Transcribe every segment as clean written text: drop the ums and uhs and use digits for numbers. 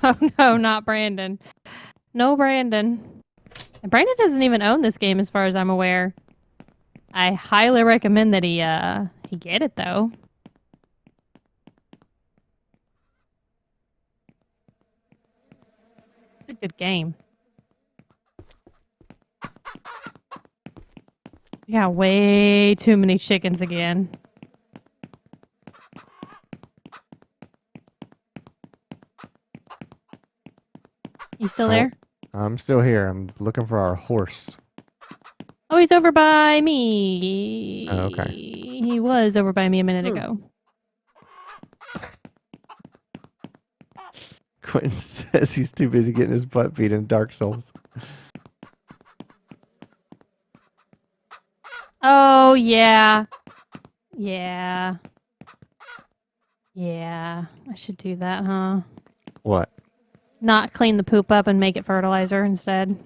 Oh no, not Brandon. No, Brandon. And Brandon doesn't even own this game as far as I'm aware. I highly recommend that he get it though. It's a good game. We got way too many chickens again. You still Oh, there? I'm still here. I'm looking for our horse. Oh, he's over by Oh, okay. me. He was over by me a minute ago. Quentin says he's too busy getting his butt beat in Dark Souls. Oh, yeah. Yeah. Yeah. I should do that, huh? What? Not clean the poop up and make it fertilizer instead.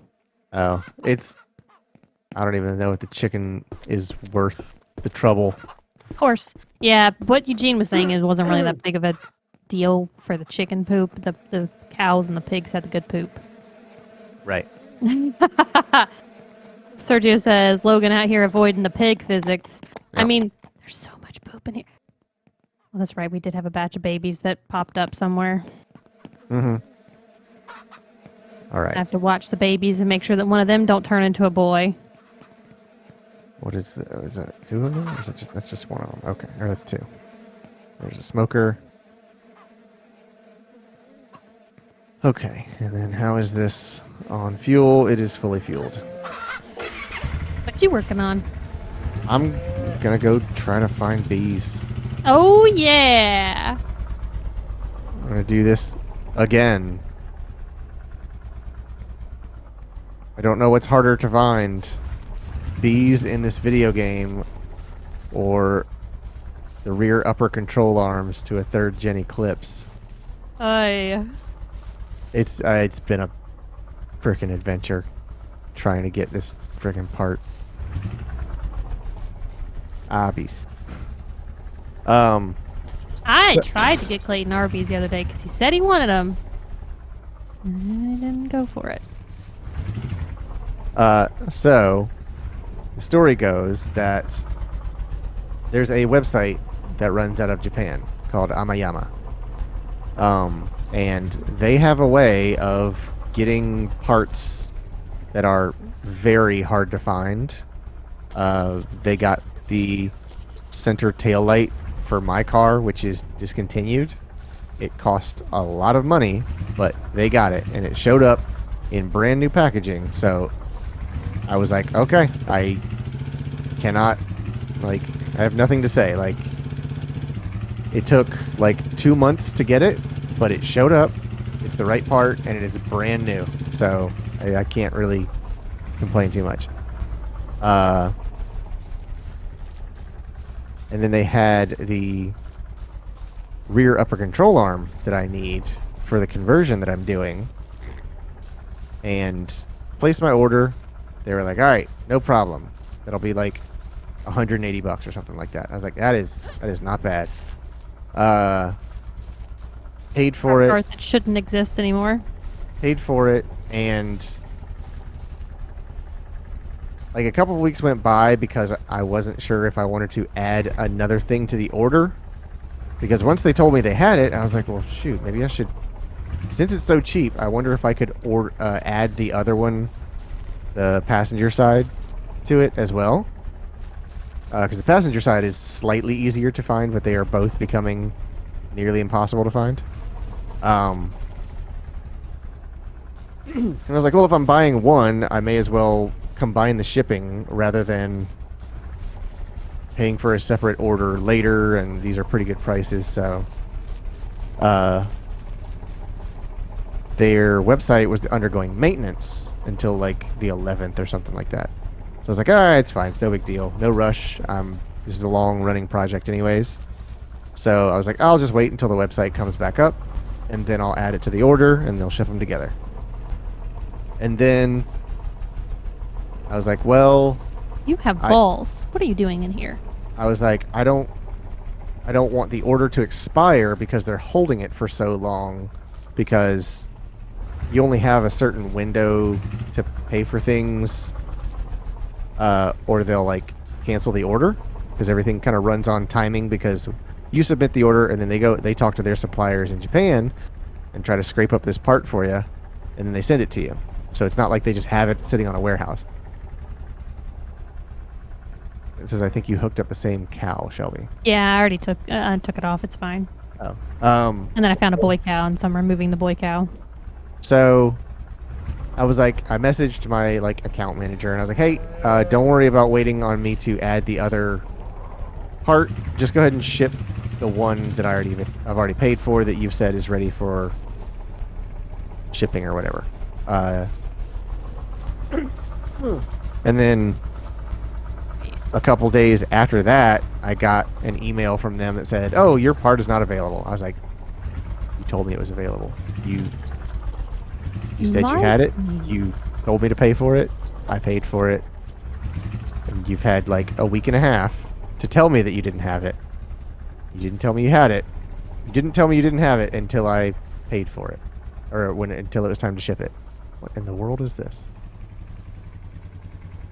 Oh, I don't even know if the chicken is worth the trouble. Horse. Yeah, what Eugene was saying, it wasn't really that big of a deal for the chicken poop. The cows and the pigs had the good poop. Right. Sergio says, Logan out here avoiding the pig physics. I Yep. mean, there's so much poop in here. Well, that's right. We did have a batch of babies that popped up somewhere. Mm-hmm. All I right. have to watch the babies and make sure that one of them don't turn into a boy. What is that two of them? Or is it that's just one of them? Okay, or that's two. There's a smoker. Okay, and then how is this on fuel? It is fully fueled. What you working on? I'm gonna go try to find bees. Oh, yeah. I'm gonna do this again. I don't know what's harder to find. Bees in this video game or the rear upper control arms to a 3rd gen Eclipse. Oh, It's been a freaking adventure trying to get this freaking part. Bees. I So- tried to get Clayton Arby's the other day because he said he wanted them. I didn't go for it. So the story goes that there's a website that runs out of Japan called Amayama. And they have a way of getting parts that are very hard to find. They got the center tail light for my car, which is discontinued. It cost a lot of money, but they got it, and it showed up in brand new packaging. So I was like, okay, I cannot, I have nothing to say. It took 2 months to get it, but it showed up. It's the right part, and it is brand new. So I can't really complain too much. And then they had the rear upper control arm that I need for the conversion that I'm doing. And placed my order. They were like, all right, no problem. That'll be like $180 or something like that. I was like, that is not bad. Paid for it. Part that shouldn't exist anymore. Paid for it, and a couple of weeks went by because I wasn't sure if I wanted to add another thing to the order. Because once they told me they had it, I was like, well, shoot, maybe I should. Since it's so cheap, I wonder if I could add the other one, the passenger side, to it as well. Because the passenger side is slightly easier to find, but they are both becoming nearly impossible to find. And I was like, well, if I'm buying one, I may as well combine the shipping rather than paying for a separate order later, and these are pretty good prices. So their website was undergoing maintenance until the 11th or something like that. So I was like, all right, it's fine. It's no big deal. No rush. This is a long-running project anyways. So I was like, I'll just wait until the website comes back up, and then I'll add it to the order, and they'll ship them together. And then I was like, well, You have balls. What are you doing in here? I was like, I don't want the order to expire because they're holding it for so long. because you only have a certain window to pay for things, or they'll like cancel the order because everything kind of runs on timing because you submit the order and then they talk to their suppliers in Japan and try to scrape up this part for you, and then they send it to you. So it's not like they just have it sitting on a warehouse. It says, I think you hooked up the same cow, Shelby. Yeah, I already took it off. It's fine. Oh. And then I found a boy cow, and so I'm removing the boy cow. So I was like, I messaged my like account manager and I was like, hey, don't worry about waiting on me to add the other part. Just go ahead and ship the one that I've already paid for that you've said is ready for shipping or whatever. And then a couple days after that, I got an email from them that said, oh, your part is not available. I was like, you told me it was available. You said you had it. You told me to pay for it. I paid for it. And you've had like a week and a half to tell me that you didn't have it. You didn't tell me you had it. You didn't tell me you didn't have it until I paid for it. Or until it was time to ship it. What in the world is this?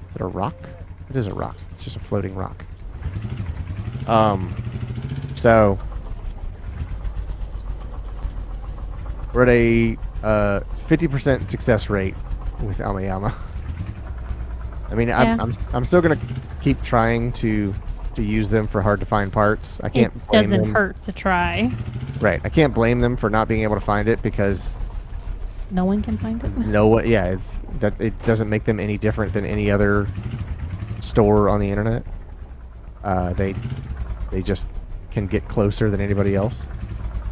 Is it a rock? It is a rock. It's just a floating rock. So we're at a 50% success rate with Amayama. I mean, Yeah. I'm still gonna keep trying to use them for hard to find parts. I can't blame them. Doesn't hurt to try. Right. I can't blame them for not being able to find it because No one can find it. no one. Yeah, that it doesn't make them any different than any other store on the internet. They just can get closer than anybody else.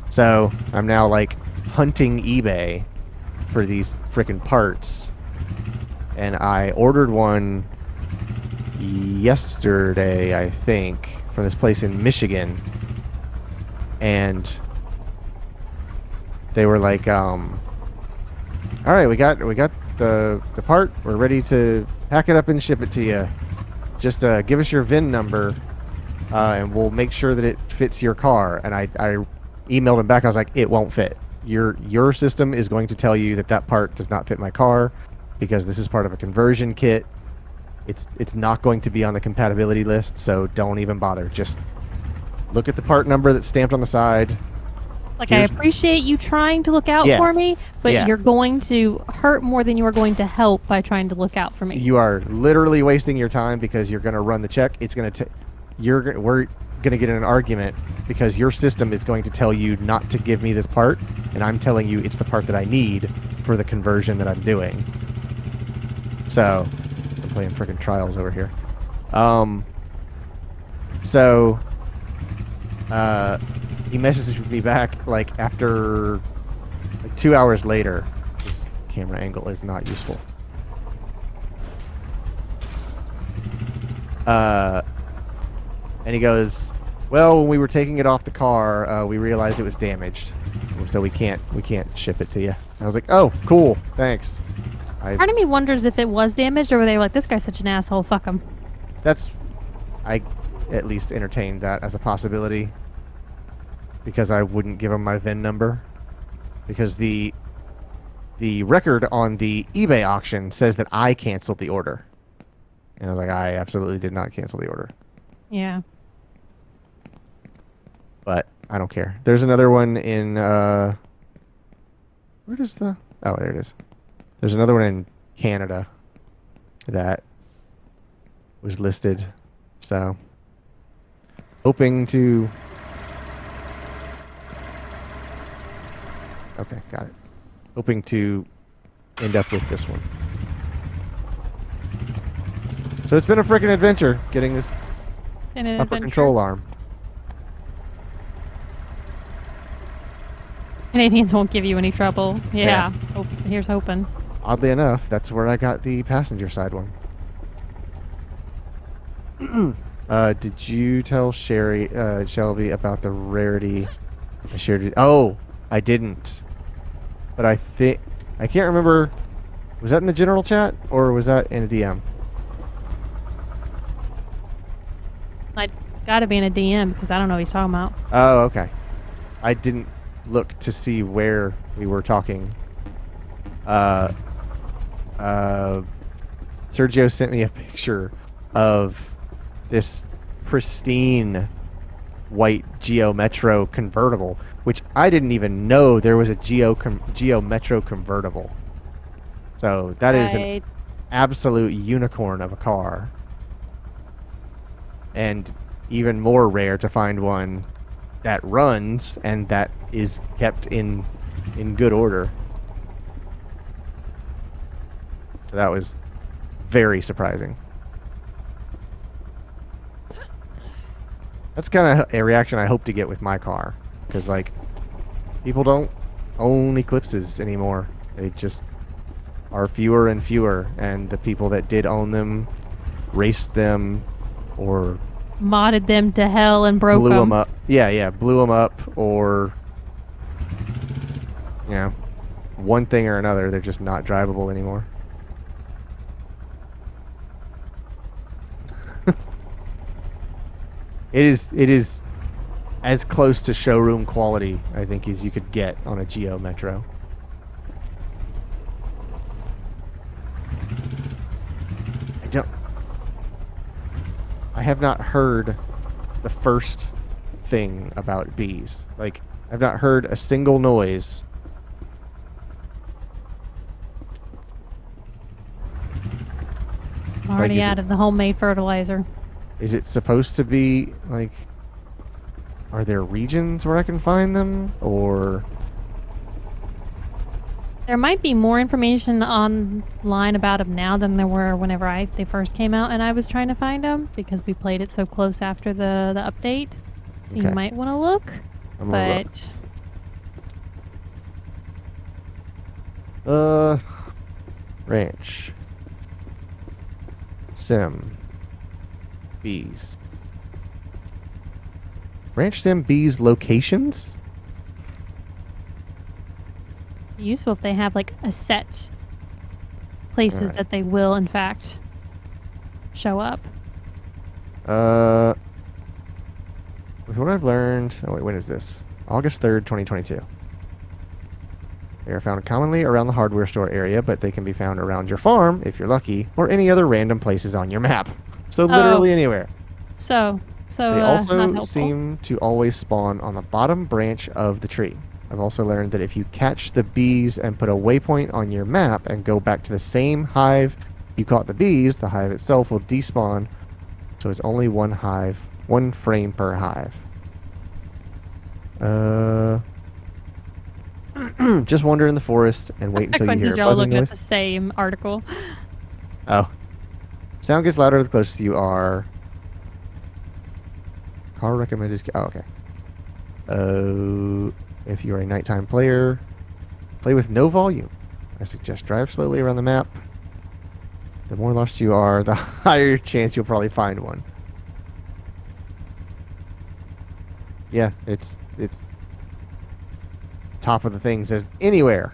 So I'm now like hunting eBay for these freaking parts, and I ordered one yesterday, I think, from this place in Michigan, and they were like, all right, we got the part, we're ready to pack it up and ship it to you. Just give us your VIN number, and we'll make sure that it fits your car. And I emailed him back. I was like, it won't fit. Your system is going to tell you that part does not fit my car because this is part of a conversion kit. It's not going to be on the compatibility list, so don't even bother. Just look at the part number that's stamped on the side. Like, I appreciate you trying to look out for me, but you're going to hurt more than you are going to help by trying to look out for me. You are literally wasting your time because you're going to run the check. It's going to we're going to get in an argument because your system is going to tell you not to give me this part, and I'm telling you it's the part that I need for the conversion that I'm doing. So, I'm playing freaking Trials over here. He messaged me back like after like 2 hours later. This camera angle is not useful. And he goes, well, when we were taking it off the car, we realized it was damaged, so we can't ship it to you. I was like, oh, cool, thanks. Part of me wonders if it was damaged, or were they like, this guy's such an asshole, fuck him. I at least entertained that as a possibility, because I wouldn't give him my VIN number, because the record on the eBay auction says that I canceled the order. And I was like, I absolutely did not cancel the order. Yeah. But I don't care. There's another one in where does the oh, there it is. There's another one in Canada that was listed. So hoping to okay, got it. Hoping to end up with this one. So it's been a freaking adventure getting this upper control arm. Canadians won't give you any trouble. Yeah. Here's hoping. Oddly enough, that's where I got the passenger side one. Did you tell Shelby about the rarity I shared it? Oh, I didn't. But I can't remember. Was that in the general chat or was that in a DM? I gotta be in a DM because I don't know what he's talking about. Oh, okay. I didn't look to see where we were talking, uh, uh, Sergio sent me a picture of this pristine white Geo Metro convertible, which I didn't even know there was a Geo Metro convertible. So that is an Right. absolute unicorn of a car, and even more rare to find one that runs and that is kept in good order. That was very surprising. That's kind of a reaction I hope to get with my car, because like people don't own Eclipses anymore. They just are fewer and fewer, and the people that did own them raced them or Modded them to hell and broke blew them them. up. Yeah, blew them up, or you know, one thing or another. They're just not drivable anymore. It is as close to showroom quality, I think, as you could get on a Geo Metro. I have not heard the first thing about bees. Like, I've not heard a single noise. Already out of the homemade fertilizer. Is it supposed to be like, are there regions where I can find them, or There might be more information online about them now than there were whenever they first came out and I was trying to find them, because we played it so close after the update. So Okay. you might want to look. I'm gonna But look. Ranch. Sim. Bees. Ranch Sim Bees locations? useful if they have like a set places Alright. that they will in fact show up. With what I've learned, oh wait, when is this? August 3rd, 2022. They are found commonly around the hardware store area, but they can be found around your farm, if you're lucky, or any other random places on your map. So literally anywhere. So They not also helpful. seem to always spawn on the bottom branch of the tree. I've also learned that if you catch the bees and put a waypoint on your map and go back to the same hive you caught the bees, the hive itself will despawn. So it's only one hive, one frame per hive. Just wander in the forest and wait until you Quincy's hear a y'all buzzing looking at noise. the same article. Oh. Sound gets louder the closer you are. Car recommended. Oh, okay. If you're a nighttime player, play with no volume. I suggest drive slowly around the map. The more lost you are, the higher chance you'll probably find one. Yeah, it's top of the thing, says anywhere.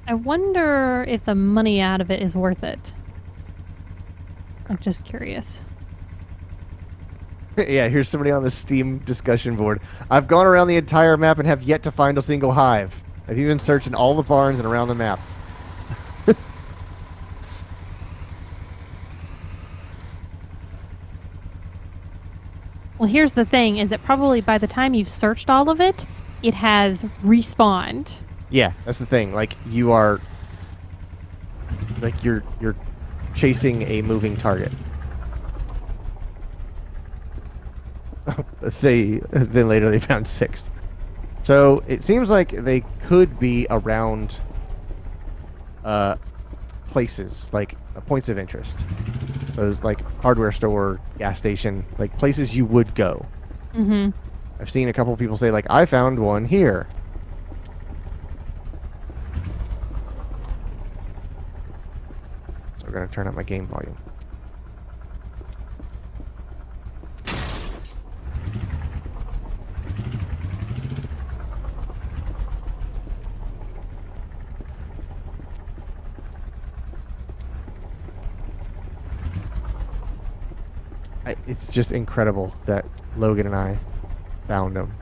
I wonder if the money out of it is worth it. I'm just curious. Yeah, here's somebody on the Steam discussion board. I've gone around the entire map and have yet to find a single hive. I've even searched in all the barns and around the map. Well, here's the thing, is that probably by the time you've searched all of it, it has respawned. Yeah, that's the thing. Like, you are... Like, you're chasing a moving target. Then later they found 6. So, it seems like they could be around... places, like, points of interest. So, like, hardware store, gas station, like, places you would go. Mm-hmm. I've seen a couple people say, like, I found one here. So we're going to turn up my game volume. It's just incredible that Logan and I found them.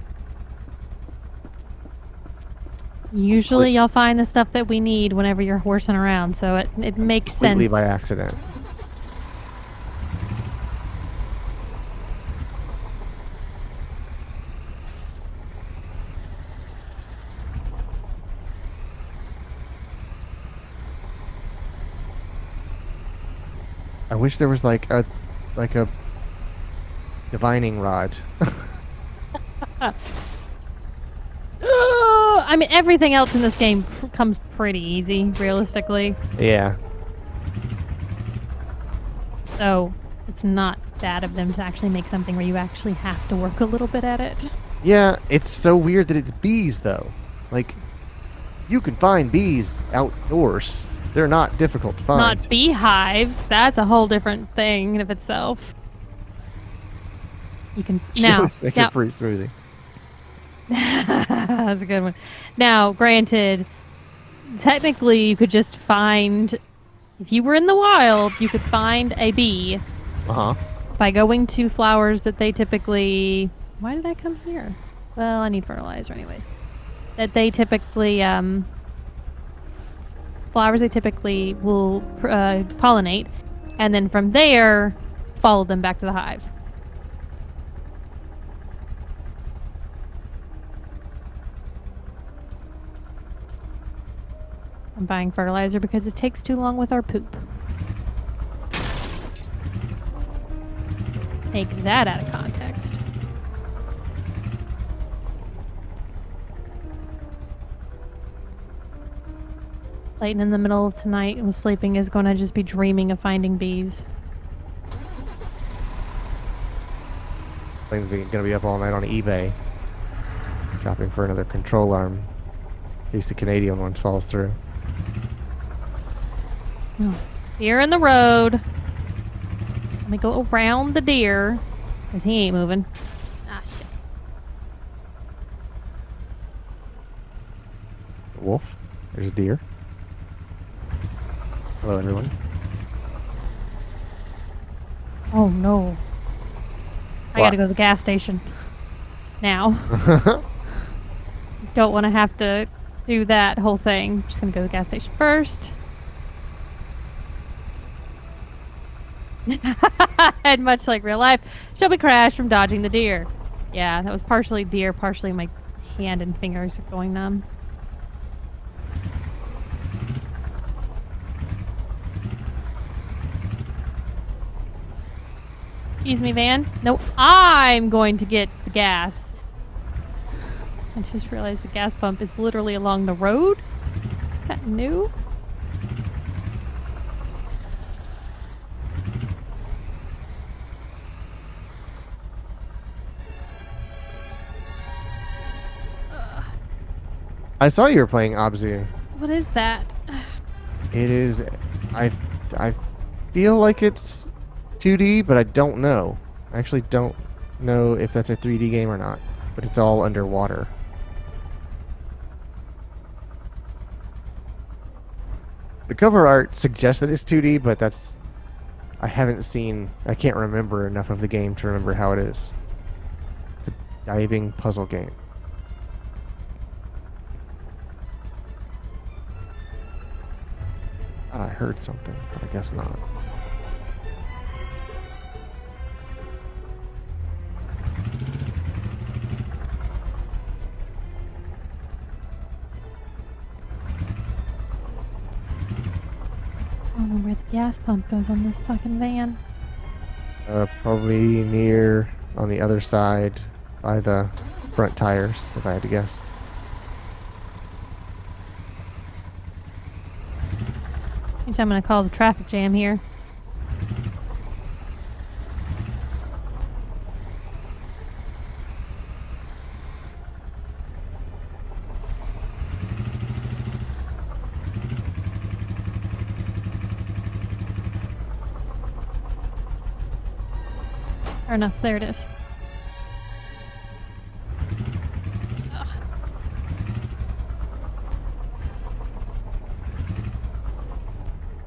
Usually y'all find the stuff that we need whenever you're horsing around, so it makes Completely sense. by accident. I wish there was like a divining rod. I mean, everything else in this game comes pretty easy, realistically. Yeah. So it's not bad of them to actually make something where you actually have to work a little bit at it. Yeah, it's so weird that it's bees though. Like, you can find bees outdoors. They're not difficult to find. Not beehives. That's a whole different thing of itself. You can now. Make a fruit smoothie. That's a good one. Now, granted, technically, you could just find. If you were in the wild, you could find a bee by going to flowers that they typically. Why did I come here? Well, I need fertilizer anyways. That they typically flowers they typically will pollinate, and then from there, follow them back to the hive. I'm buying fertilizer because it takes too long with our poop. Take that out of context. Layton in the middle of tonight and sleeping is going to just be dreaming of finding bees. Thing's going to be up all night on eBay, shopping for another control arm in case the Canadian one falls through. Oh, deer in the road. Let me go around the deer, because he ain't moving. Ah, shit. Wolf. There's a deer. Hello, everyone. Oh, no. I gotta go to the gas station. Now. Don't want to have to do that whole thing. Just gonna go to the gas station first. And much like real life, Shelby crashed from dodging the deer. Yeah, that was partially deer, partially my hand and fingers are going numb. Excuse me, van. No, I'm going to get the gas. I just realized the gas pump is literally along the road. Is that new? I saw you were playing Abzu. What is that? It is. I feel like it's 2D, but I don't know. I actually don't know if that's a 3D game or not. But it's all underwater. The cover art suggests that it's 2D, but that's... I haven't seen... I can't remember enough of the game to remember how it is. It's a diving puzzle game. Thought I heard something, but I guess not. I don't know where the gas pump goes on this fucking van. Probably near on the other side by the front tires, if I had to guess. Guess I'm gonna cause a traffic jam here. Fair enough, there it is. Ugh.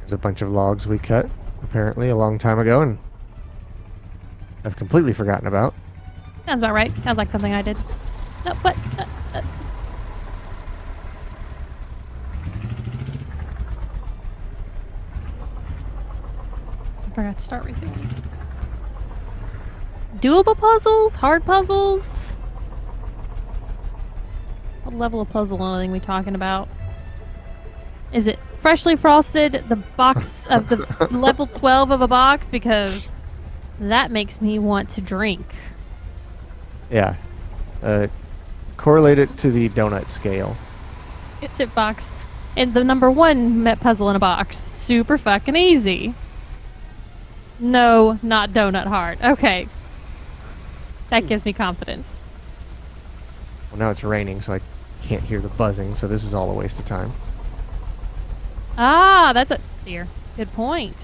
There's a bunch of logs we cut, apparently, a long time ago, and I've completely forgotten about. Sounds about right. Sounds like something I did. No, what? I forgot to start rethinking. Doable puzzles? Hard puzzles? What level of puzzle are we talking about? Is it freshly frosted, the box of the level 12 of a box? Because that makes me want to drink. Yeah. Correlate it to the donut scale. Is it box? And the number 1 puzzle in a box. Super fucking easy. No, not donut hard. Okay. That gives me confidence. Well, now it's raining, so I can't hear the buzzing, so this is all a waste of time. Ah, that's a dear. Good point.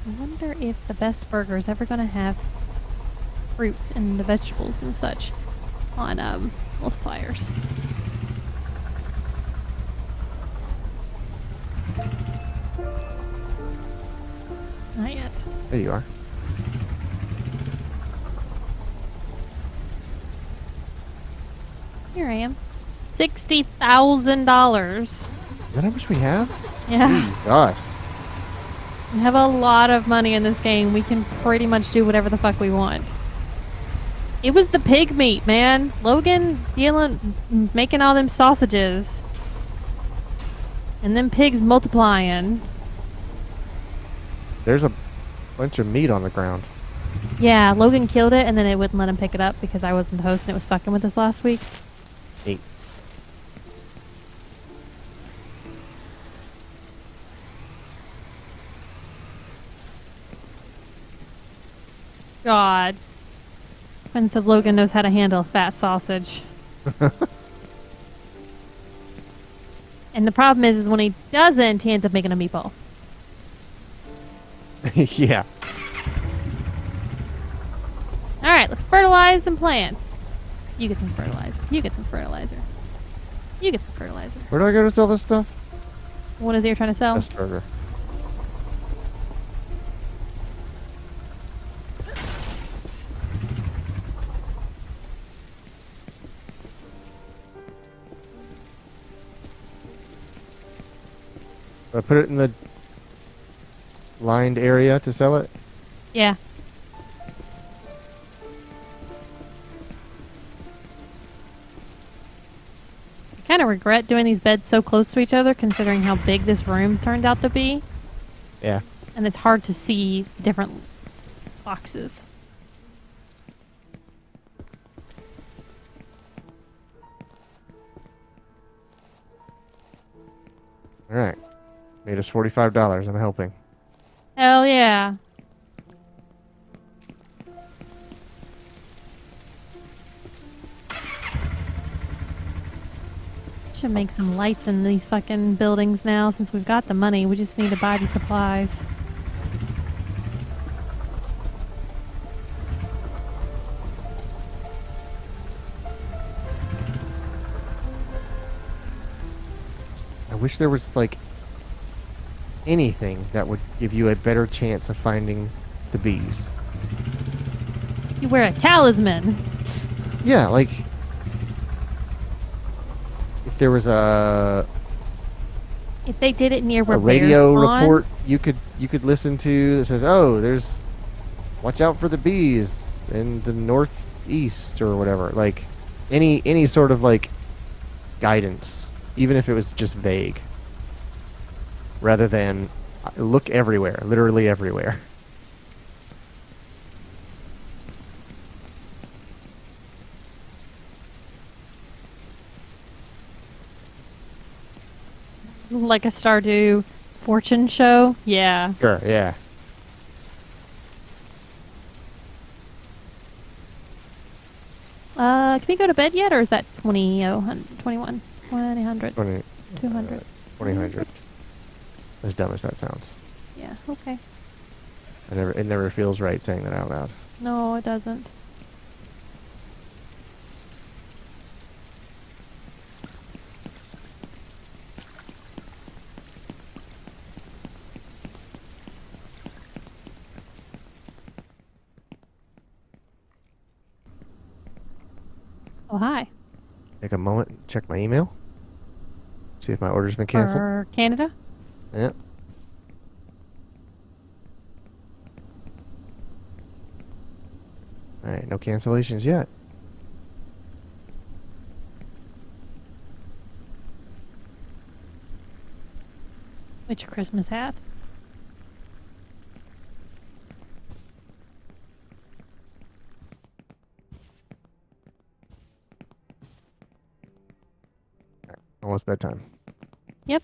I wonder if the best burger is ever going to have fruit and the vegetables and such on multipliers. Not yet. There you are. Here I am. $60,000. Is that how much we have? Yeah. Jesus. We have a lot of money in this game. We can pretty much do whatever the fuck we want. It was the pig meat, man. Logan making all them sausages. And then pigs multiplying. There's a bunch of meat on the ground. Yeah, Logan killed it and then it wouldn't let him pick it up because I wasn't the host and it was fucking with us last week. 8. God. Quinn says Logan knows how to handle a fat sausage. And the problem is when he doesn't, he ends up making a meatball. Yeah. Alright, let's fertilize some plants. You get some fertilizer. You get some fertilizer. You get some fertilizer. Where do I go to sell this stuff? What is it you're trying to sell? Best burger. Do I put it in the lined area to sell it? Yeah. I kind of regret doing these beds so close to each other considering how big this room turned out to be. Yeah. And it's hard to see different boxes. All right. Made us $45. I'm helping. Hell yeah. Should make some lights in these fucking buildings now since we've got the money. We just need to buy the supplies. I wish there was like anything that would give you a better chance of finding the bees. You wear a talisman. Yeah, like if there was If they did it near where a radio bears spawn, report you could listen to that says, "Oh, watch out for the bees in the northeast," or whatever. Like any sort of like guidance, even if it was just vague, rather than look everywhere, literally everywhere. like a Stardew fortune show. Yeah. Sure, yeah. Can we go to bed yet, or is that 21? 200. 2000. As dumb as that sounds. Yeah, okay. It never feels right saying that out loud. No, it doesn't. Oh, hi. Take a moment and check my email. See if my order's been canceled. For Canada? Yeah. All right, no cancellations yet. Which Christmas hat? Almost bedtime. Yep.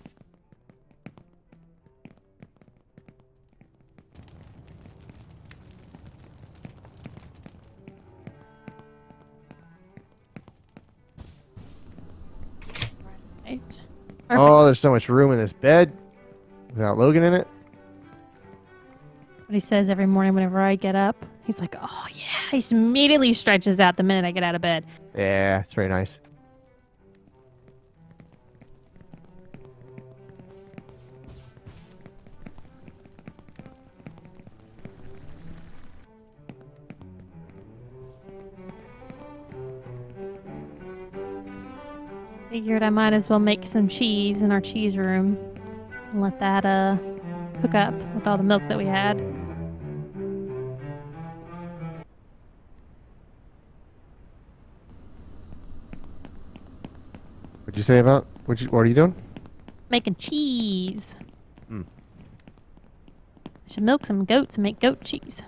Right. Perfect. Oh, there's so much room in this bed without Logan in it. What he says every morning whenever I get up. He's like, oh, yeah. He just immediately stretches out the minute I get out of bed. Yeah, it's very nice. Figured I might as well make some cheese in our cheese room and let that cook up with all the milk that we had. What'd you say about what are you doing? Making cheese. Hmm. I should milk some goats and make goat cheese.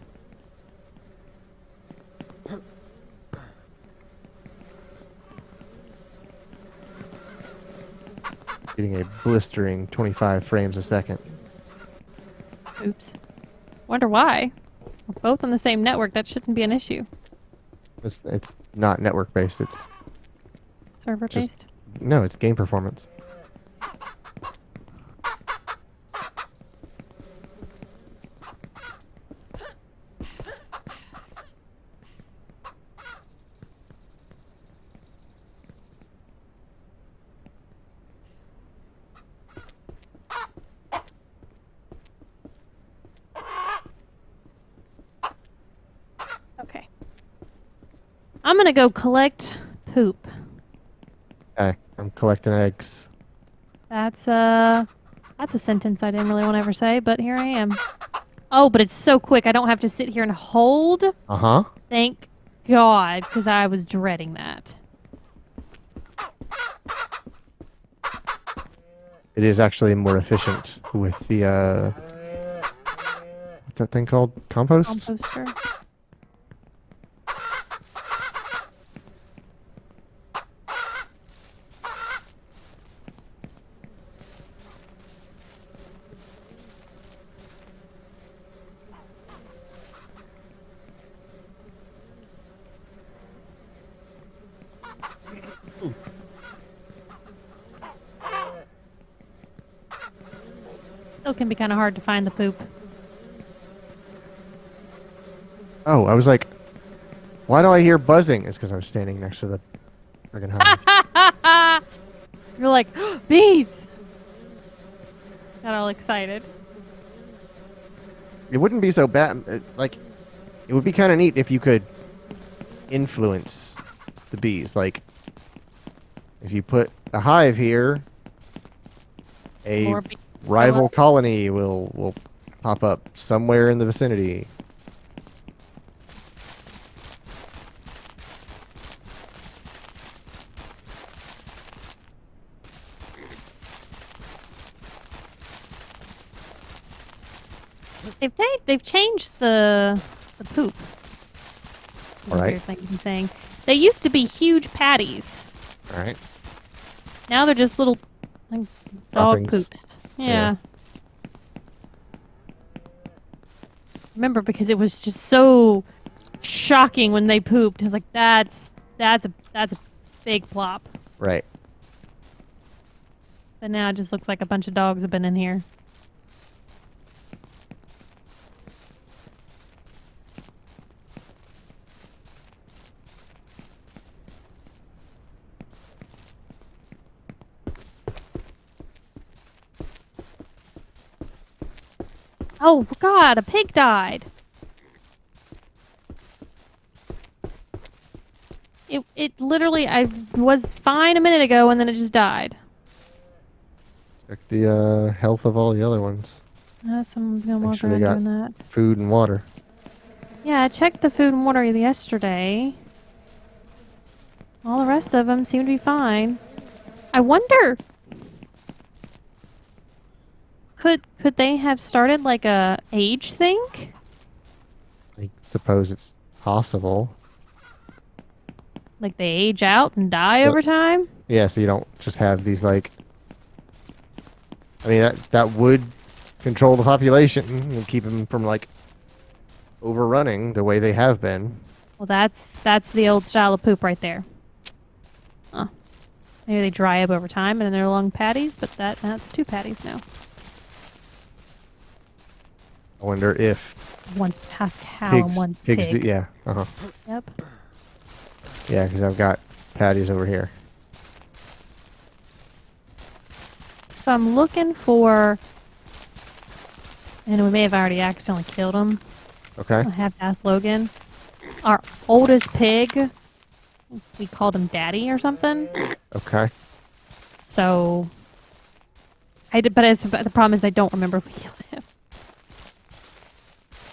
Getting a blistering 25 frames a second. Oops. Wonder why. We're both on the same network. That shouldn't be an issue. It's not network based. It's Server just based. no. It's game performance. Okay. I'm gonna go collect poop. Okay, I'm collecting eggs. That's a sentence I didn't really want to ever say, but here I am. Oh, but it's so quick. I don't have to sit here and hold. Uh-huh. Thank God, because I was dreading that. It is actually more efficient with the what's that thing called? Compost? Composter. Still can be kind of hard to find the poop. Oh, I was like, why do I hear buzzing? It's because I was standing next to the friggin' hive. You're like, bees! Got all excited. It wouldn't be so bad. Like, it would be kind of neat if you could influence the bees. Like, if you put a hive here, a More bees. rival colony will pop up somewhere in the vicinity. They've changed the poop. All right. Weird thing I'm saying. They used to be huge patties. All right. Now they're just little like dog Droppings. poops. Yeah. Remember, because it was just so shocking when they pooped. I was like, that's a big plop. Right. But now it just looks like a bunch of dogs have been in here. Oh God, a pig died. It literally, I was fine a minute ago and then it just died. Check the health of all the other ones. Someone's gonna Make walk sure they around got doing that. food and water. Yeah, I checked the food and water yesterday. All the rest of them seem to be fine. I wonder, could they have started like a age thing? I suppose it's possible. Like they age out and die But over time? yeah, so you don't just have these like. I mean that would control the population and keep them from like overrunning the way they have been. Well, that's the old style of poop right there. Huh. Maybe they dry up over time and they're long patties, but that's two patties now. I wonder if One's half cow and one's pigs do, pig. yeah, Yep. yeah, because I've got patties over here. So I'm looking for, and we may have already accidentally killed him. Okay. I have to ask Logan. Our oldest pig, we called him Daddy or something. Okay. So, but the problem is I don't remember if we killed him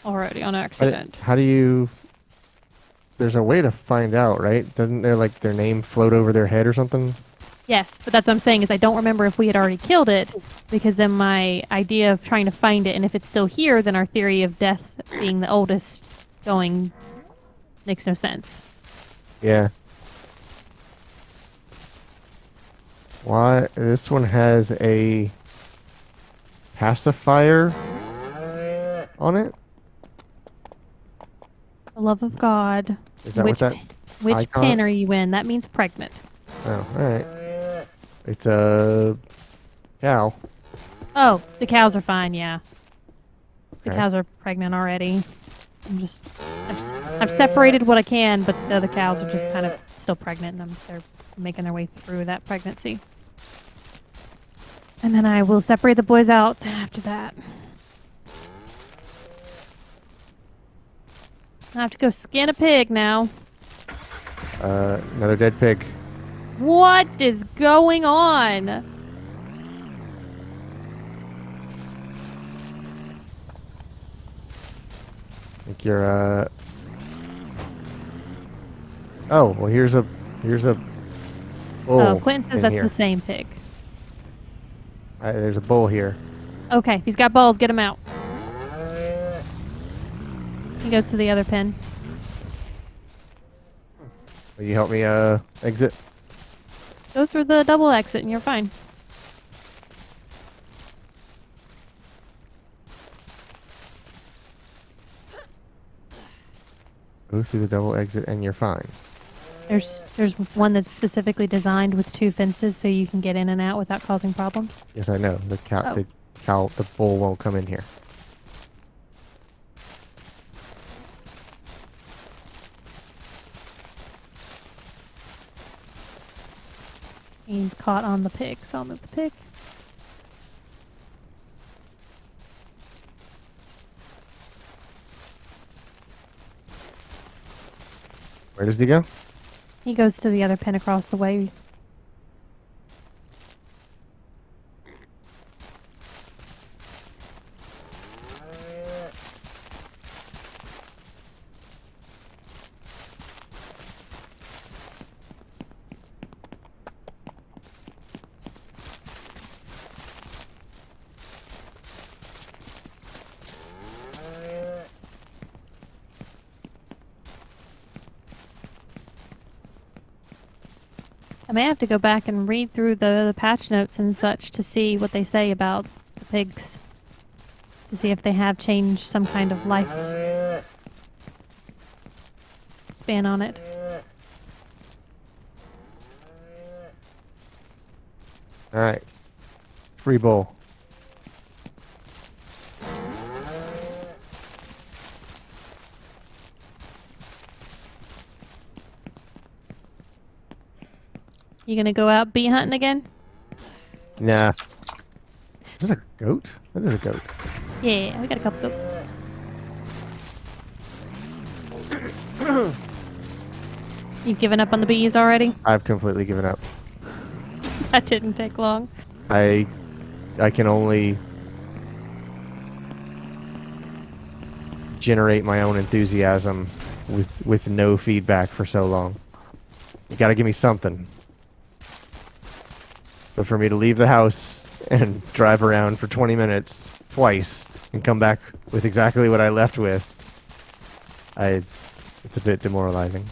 already on accident. How do you? There's a way to find out, right? Doesn't there like their name float over their head or something? Yes, but that's what I'm saying is I don't remember if we had already killed it, because then my idea of trying to find it, and if it's still here, then our theory of death being the oldest going makes no sense. Yeah. Why? This one has a pacifier on it. The love of God. Is that what that Which icon? pin are you in? That means pregnant. Oh, all right. It's a cow. Oh, the cows are fine, yeah. The Okay. cows are pregnant already. I've separated what I can, but the other cows are just kind of still pregnant, and they're making their way through that pregnancy. And then I will separate the boys out after that. I have to go skin a pig now. Another dead pig. What is going on? I think you're Oh, well here's a bull. Oh, Quentin says in that's here. the same pig. There's a bull here. Okay, if he's got balls, get him out. He goes to the other pen. Will you help me exit? Go through the double exit and you're fine. Go through the double exit and you're fine. There's one that's specifically designed with two fences so you can get in and out without causing problems. Yes, I know. Oh. The bull won't come in here. He's caught on the pig, so I'll move the pig. Where does he go? He goes to the other pen across the way. I may have to go back and read through the patch notes and such to see what they say about the pigs. To see if they have changed some kind of life span on it. Alright. Free bull. You gonna go out bee hunting again? Nah. Is it a goat? That is a goat. Yeah, we got a couple goats. You've given up on the bees already? I've completely given up. That didn't take long. I I can only generate my own enthusiasm with no feedback for so long. You got to give me something. But for me to leave the house and drive around for 20 minutes twice and come back with exactly what I left with, it's a bit demoralizing.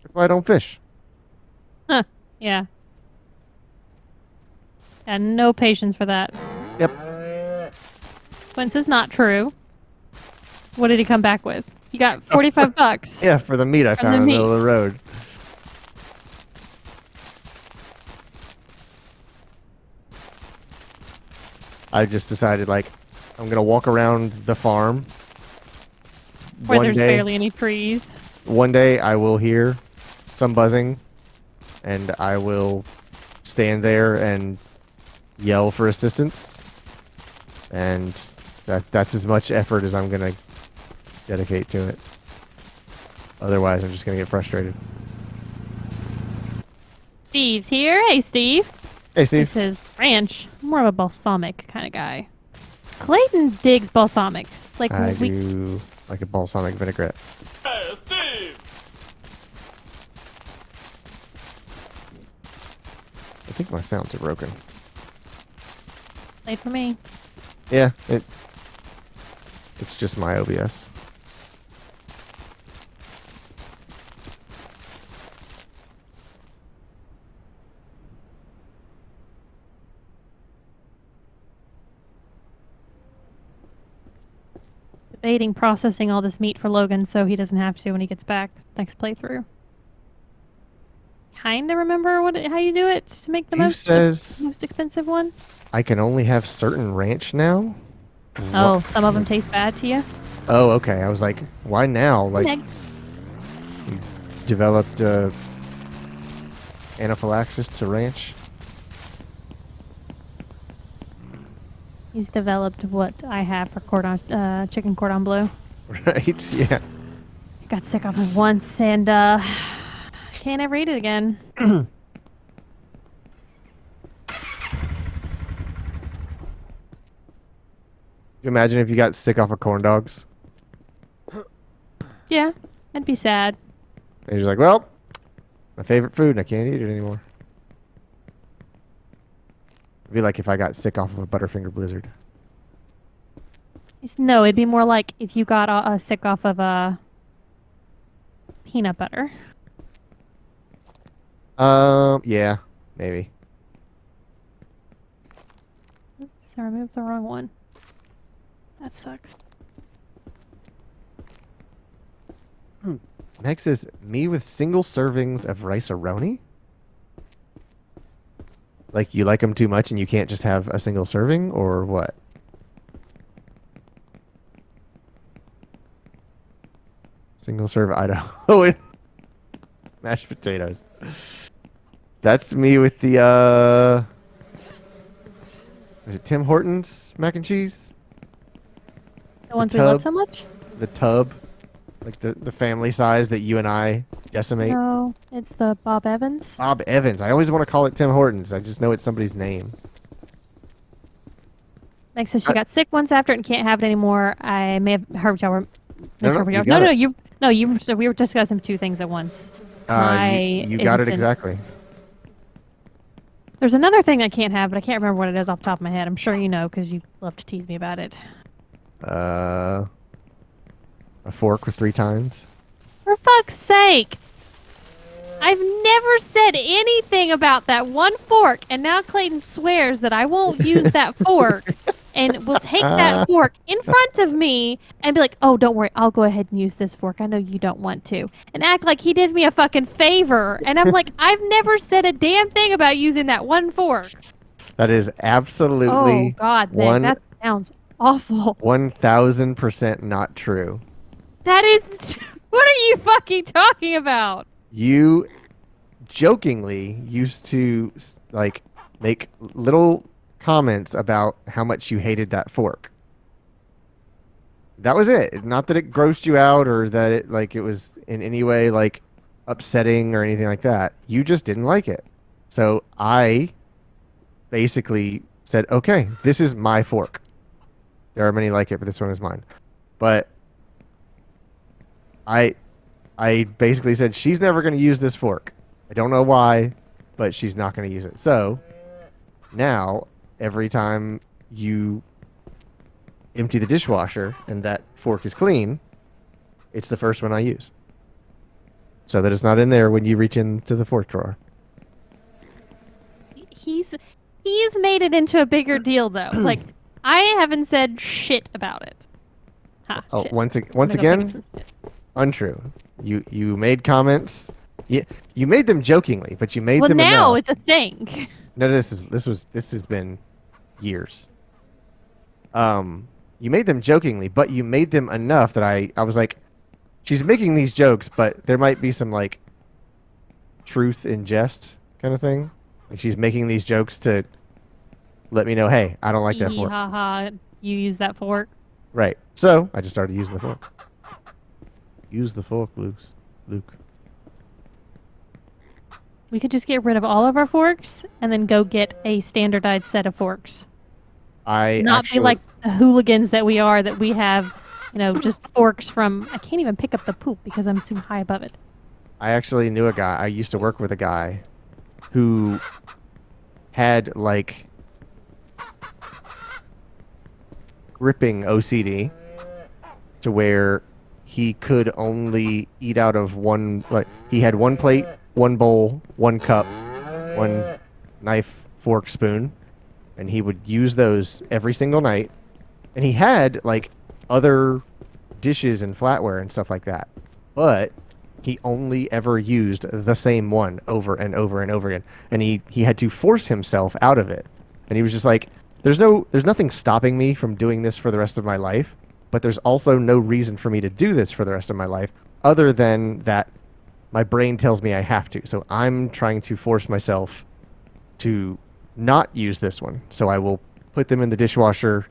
That's why I don't fish. Huh. Yeah. And no patience for that. Yep. Quince is not true. What did he come back with? You got 45 bucks. Yeah, for the meat I found in the middle of the road. I just decided, like, I'm going to walk around the farm. Where there's barely any trees. One day I will hear some buzzing, and I will stand there and yell for assistance. And that's as much effort as I'm going to dedicate to it. Otherwise, I'm just going to get frustrated. Steve's here. Hey, Steve. Hey, Steve. This is Ranch. I'm more of a balsamic kind of guy. Clayton digs balsamics. Like I do like a balsamic vinaigrette. Hey, Steve! I think my sounds are broken. Played for me. Yeah, it's just my OBS. Debating processing all this meat for Logan so he doesn't have to when he gets back next playthrough. Kinda remember how you do it to make the most expensive one? I can only have certain ranch now? Oh, some of them taste bad to you? Oh, okay. I was like, why now? Like, you developed anaphylaxis to ranch? He's developed what I have for chicken cordon bleu. Right, yeah. I got sick of it once and can't ever eat it again. You imagine if you got sick off of corn dogs? Yeah, I'd be sad. And you're like, well, my favorite food and I can't eat it anymore. It'd be like if I got sick off of a Butterfinger Blizzard. No, it'd be more like if you got sick off of a peanut butter. Yeah, maybe. Oops, I removed the wrong one. That sucks. Next is me with single servings of rice-a-roni? Like, you like them too much and you can't just have a single serving, or what? Single serve Idaho and mashed potatoes. That's me with the, is it Tim Hortons mac and cheese? The ones we love so much? The tub. Like the family size that you and I decimate. No, it's the Bob Evans. Bob Evans. I always want to call it Tim Hortons. I just know it's somebody's name. Meg says she got sick once after it and can't have it anymore. I may have heard y'all were. No, We were discussing two things at once. You got it exactly. There's another thing I can't have, but I can't remember what it is off the top of my head. I'm sure you know because you love to tease me about it. A fork with 3 tines. For fuck's sake! I've never said anything about that one fork, and now Clayton swears that I won't use that fork, and will take that fork in front of me and be like, "Oh, don't worry, I'll go ahead and use this fork. I know you don't want to," and act like he did me a fucking favor. And I'm like, I've never said a damn thing about using that one fork. That is absolutely. Oh God, man, that sounds awful. 1000% not true. That is. What are you fucking talking about? You jokingly used to like make little comments about how much you hated that fork. That was it. Not that it grossed you out or that it was in any way like upsetting or anything like that. You just didn't like it. So I basically said, "Okay, this is my fork. There are many like it, but this one is mine." But I I basically said she's never going to use this fork. I don't know why, but she's not going to use it. So now every time you empty the dishwasher and that fork is clean, it's the first one I use. So that it's not in there when you reach into the fork drawer. He's he's made it into a bigger deal though. Like I haven't said shit about it. Ha, Oh, shit. once I'm gonna go pick up again, some shit. untrue. You made comments. You made them jokingly, but you made Well, them now enough. it's a thing. No, this has been years. You made them jokingly, but you made them enough that I was like, she's making these jokes, but there might be some like truth in jest kind of thing. Like she's making these jokes to let me know, hey, I don't like Hee that hee fork. ha ha. You use that fork. Right. So I just started using the fork. Use the fork, Luke. We could just get rid of all of our forks and then go get a standardized set of forks. I Not be actually like the hooligans that we are, that we have, just forks from. I can't even pick up the poop because I'm too high above it. I actually knew a guy. I used to work with a guy who had like gripping OCD to where he could only eat out of one, like he had one plate, one bowl, one cup, one knife, fork, spoon, and he would use those every single night. And he had like other dishes and flatware and stuff like that. But he only ever used the same one over and over and over again. And he had to force himself out of it. And he was just like, there's nothing stopping me from doing this for the rest of my life, but there's also no reason for me to do this for the rest of my life other than that my brain tells me I have to. So I'm trying to force myself to not use this one. So I will put them in the dishwasher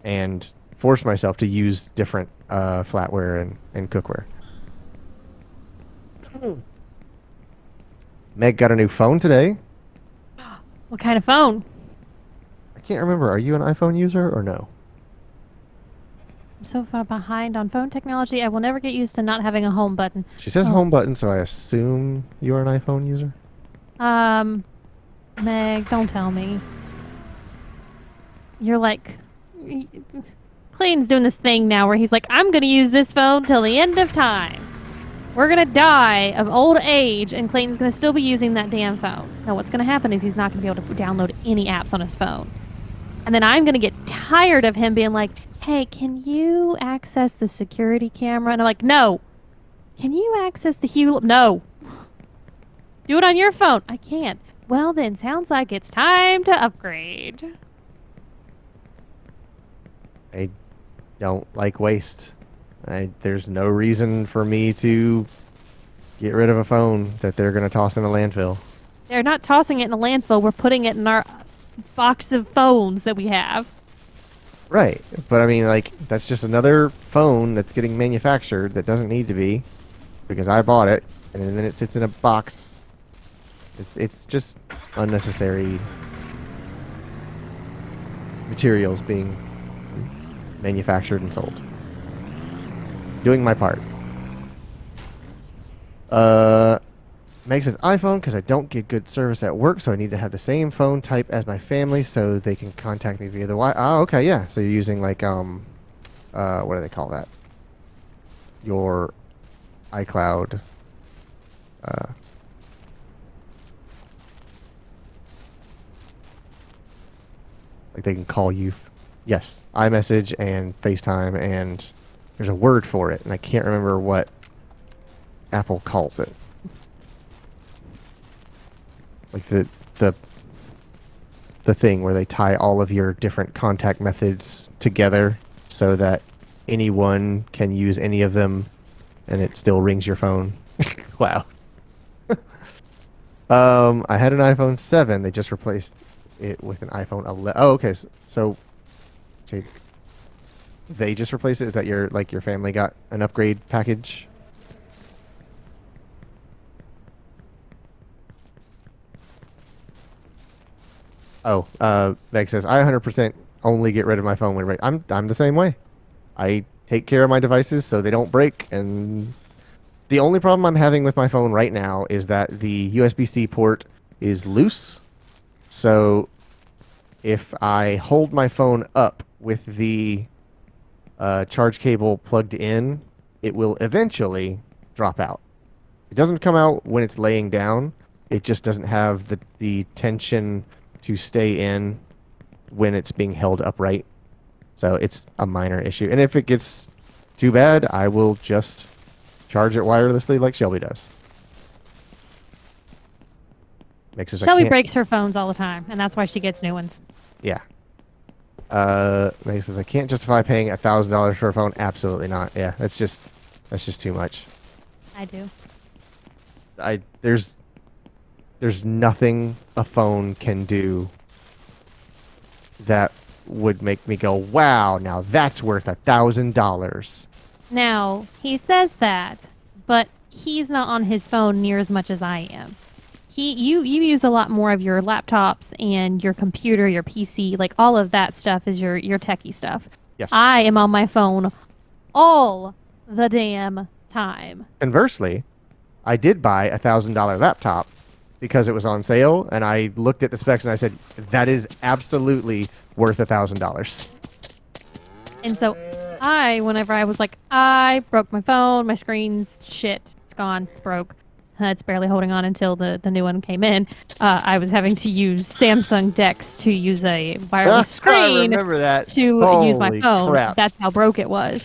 and force myself to use different flatware and cookware. Meg got a new phone today. What kind of phone? I can't remember. Are you an iPhone user or no? I'm so far behind on phone technology. I will never get used to not having a home button. She says Oh. home button, so I assume you are an iPhone user. Meg, don't tell me. You're like, Clayton's doing this thing now where he's like, I'm gonna use this phone till the end of time. We're gonna die of old age, and Clayton's gonna still be using that damn phone. Now, what's gonna happen is he's not gonna be able to download any apps on his phone. And then I'm gonna get tired of him being like, hey, can you access the security camera? And I'm like, no. Can you access the Hue? No. Do it on your phone. I can't. Well, then, sounds like it's time to upgrade. I don't like waste. There's no reason for me to get rid of a phone that they're going to toss in a landfill. They're not tossing it in a landfill. We're putting it in our box of phones that we have. Right. But I mean, like, that's just another phone that's getting manufactured that doesn't need to be because I bought it and then it sits in a box. It's just unnecessary materials being manufactured and sold. Doing my part. Meg says iPhone because I don't get good service at work, so I need to have the same phone type as my family so they can contact me via the Wi. Oh, okay, yeah. So you're using like what do they call that? Your iCloud. Like they can call you. Yes, iMessage and FaceTime, and there's a word for it, and I can't remember what Apple calls it. Like the thing where they tie all of your different contact methods together so that anyone can use any of them and it still rings your phone. Wow. I had an iPhone 7. They just replaced it with an iPhone 11. Oh, okay. So take they just replaced it? Is that your family got an upgrade package? Oh, Meg says I 100% only get rid of my phone when I'm the same way. I take care of my devices so they don't break, and the only problem I'm having with my phone right now is that the USB-C port is loose. So if I hold my phone up with the charge cable plugged in, it will eventually drop out. It doesn't come out when it's laying down. It just doesn't have the tension to stay in when it's being held upright. So it's a minor issue. And if it gets too bad, I will just charge it wirelessly like Shelby does. Makes us Shelby breaks her phones all the time, and that's why she gets new ones. Yeah. Meg says I can't justify paying $1,000 for a phone. Absolutely not. Yeah, that's just too much. I do. There's nothing a phone can do that would make me go, wow, now that's worth $1,000. Now, he says that, but he's not on his phone near as much as I am. You use a lot more of your laptops and your computer, your PC, like all of that stuff is your techie stuff. Yes. I am on my phone all the damn time. Conversely, I did buy a $1,000 laptop because it was on sale, and I looked at the specs and I said, that is absolutely worth $1,000. And so whenever I was like, I broke my phone, my screen's shit, it's gone, it's broke. It's barely holding on until the new one came in. I was having to use Samsung Dex to use a wireless screen I remember that. to use my phone. Crap. That's how broke it was.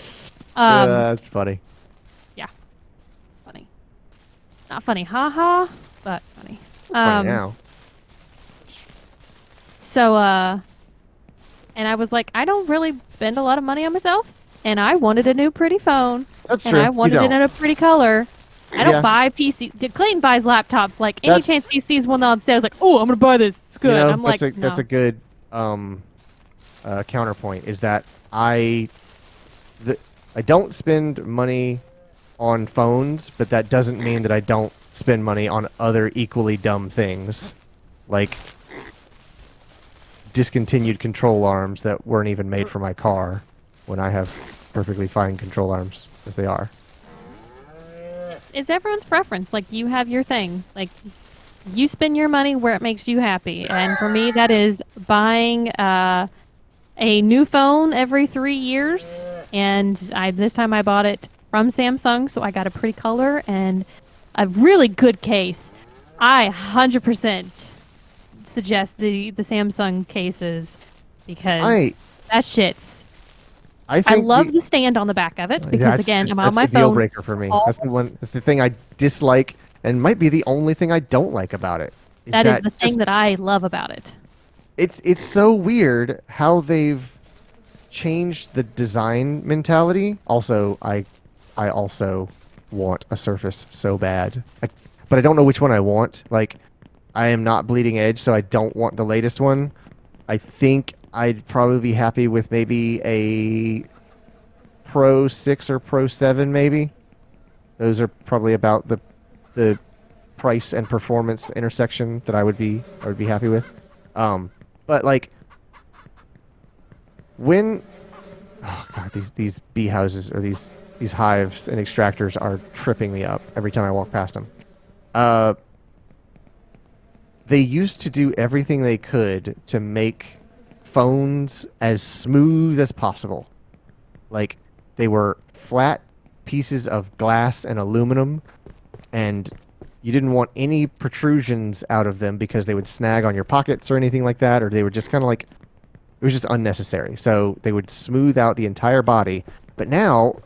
That's funny. Yeah. Funny. Not funny, haha, but funny. It's funny now. So, and I was like, I don't really spend a lot of money on myself, and I wanted a new pretty phone. That's and true. I wanted it in a pretty color. I don't buy PC. Clayton buys laptops. Like any chance he sees one on sale, he's like, "Oh, I'm gonna buy this. It's good." I'm like, no. That's a good counterpoint. Is that I don't spend money on phones, but that doesn't mean that I don't spend money on other equally dumb things, like discontinued control arms that weren't even made for my car, when I have perfectly fine control arms as they are. It's everyone's preference. Like, you have your thing. Like, you spend your money where it makes you happy. And for me, that is buying a new phone every 3 years. And this time I bought it from Samsung, so I got a pretty color and a really good case. I 100% suggest the Samsung cases because that shit's... I love the stand on the back of it because, again, I'm on my phone. That's the deal breaker for me. That's the one. That's the thing I dislike, and might be the only thing I don't like about it. That is the thing that I love about it. It's so weird how they've changed the design mentality. Also, I also want a Surface so bad, but I don't know which one I want. Like, I am not bleeding edge, so I don't want the latest one. I think I'd probably be happy with maybe a Pro 6 or Pro 7, maybe. Those are probably about the price and performance intersection that I would be happy with. But like oh god, these bee houses or these hives and extractors are tripping me up every time I walk past them. They used to do everything they could to make phones as smooth as possible. Like, they were flat pieces of glass and aluminum, and you didn't want any protrusions out of them because they would snag on your pockets or anything like that, or they were just kind of like, it was just unnecessary. So they would smooth out the entire body. But now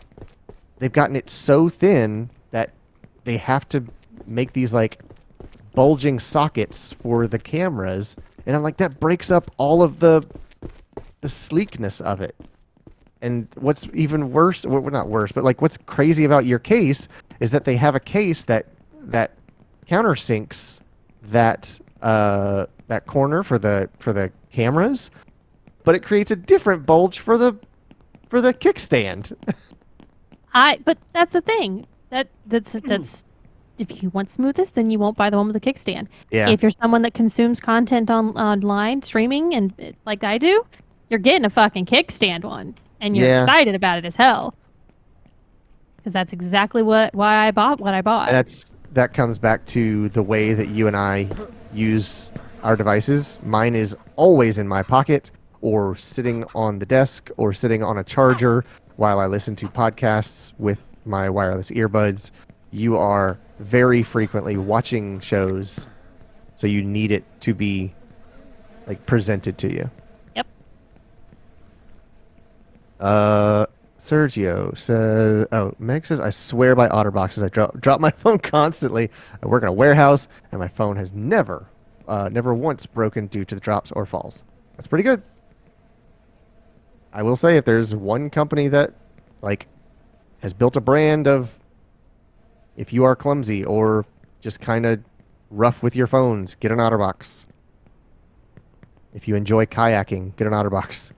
they've gotten it so thin that they have to make these like bulging sockets for the cameras, and I'm like, that breaks up all of the sleekness of it. And what's even worse, well, not worse, but like what's crazy about your case is that they have a case that countersinks that corner for the cameras, but it creates a different bulge for the for the kickstand. But that's the thing. That's if you want smoothness, then you won't buy the one with the kickstand. Yeah. If you're someone that consumes content online, streaming, and like I do, you're getting a fucking kickstand one, and you're Yeah. excited about it as hell. Because that's exactly why I bought what I bought. And that comes back to the way that you and I use our devices. Mine is always in my pocket or sitting on the desk or sitting on a charger while I listen to podcasts with my wireless earbuds. You are very frequently watching shows, so you need it to be like presented to you. Yep. Sergio says, Meg says, I swear by OtterBoxes. I drop my phone constantly. I work in a warehouse, and my phone has never once broken due to the drops or falls. That's pretty good. I will say, if there's one company that, like, has built a brand of, if you are clumsy or just kind of rough with your phones, get an OtterBox. If you enjoy kayaking, get an OtterBox.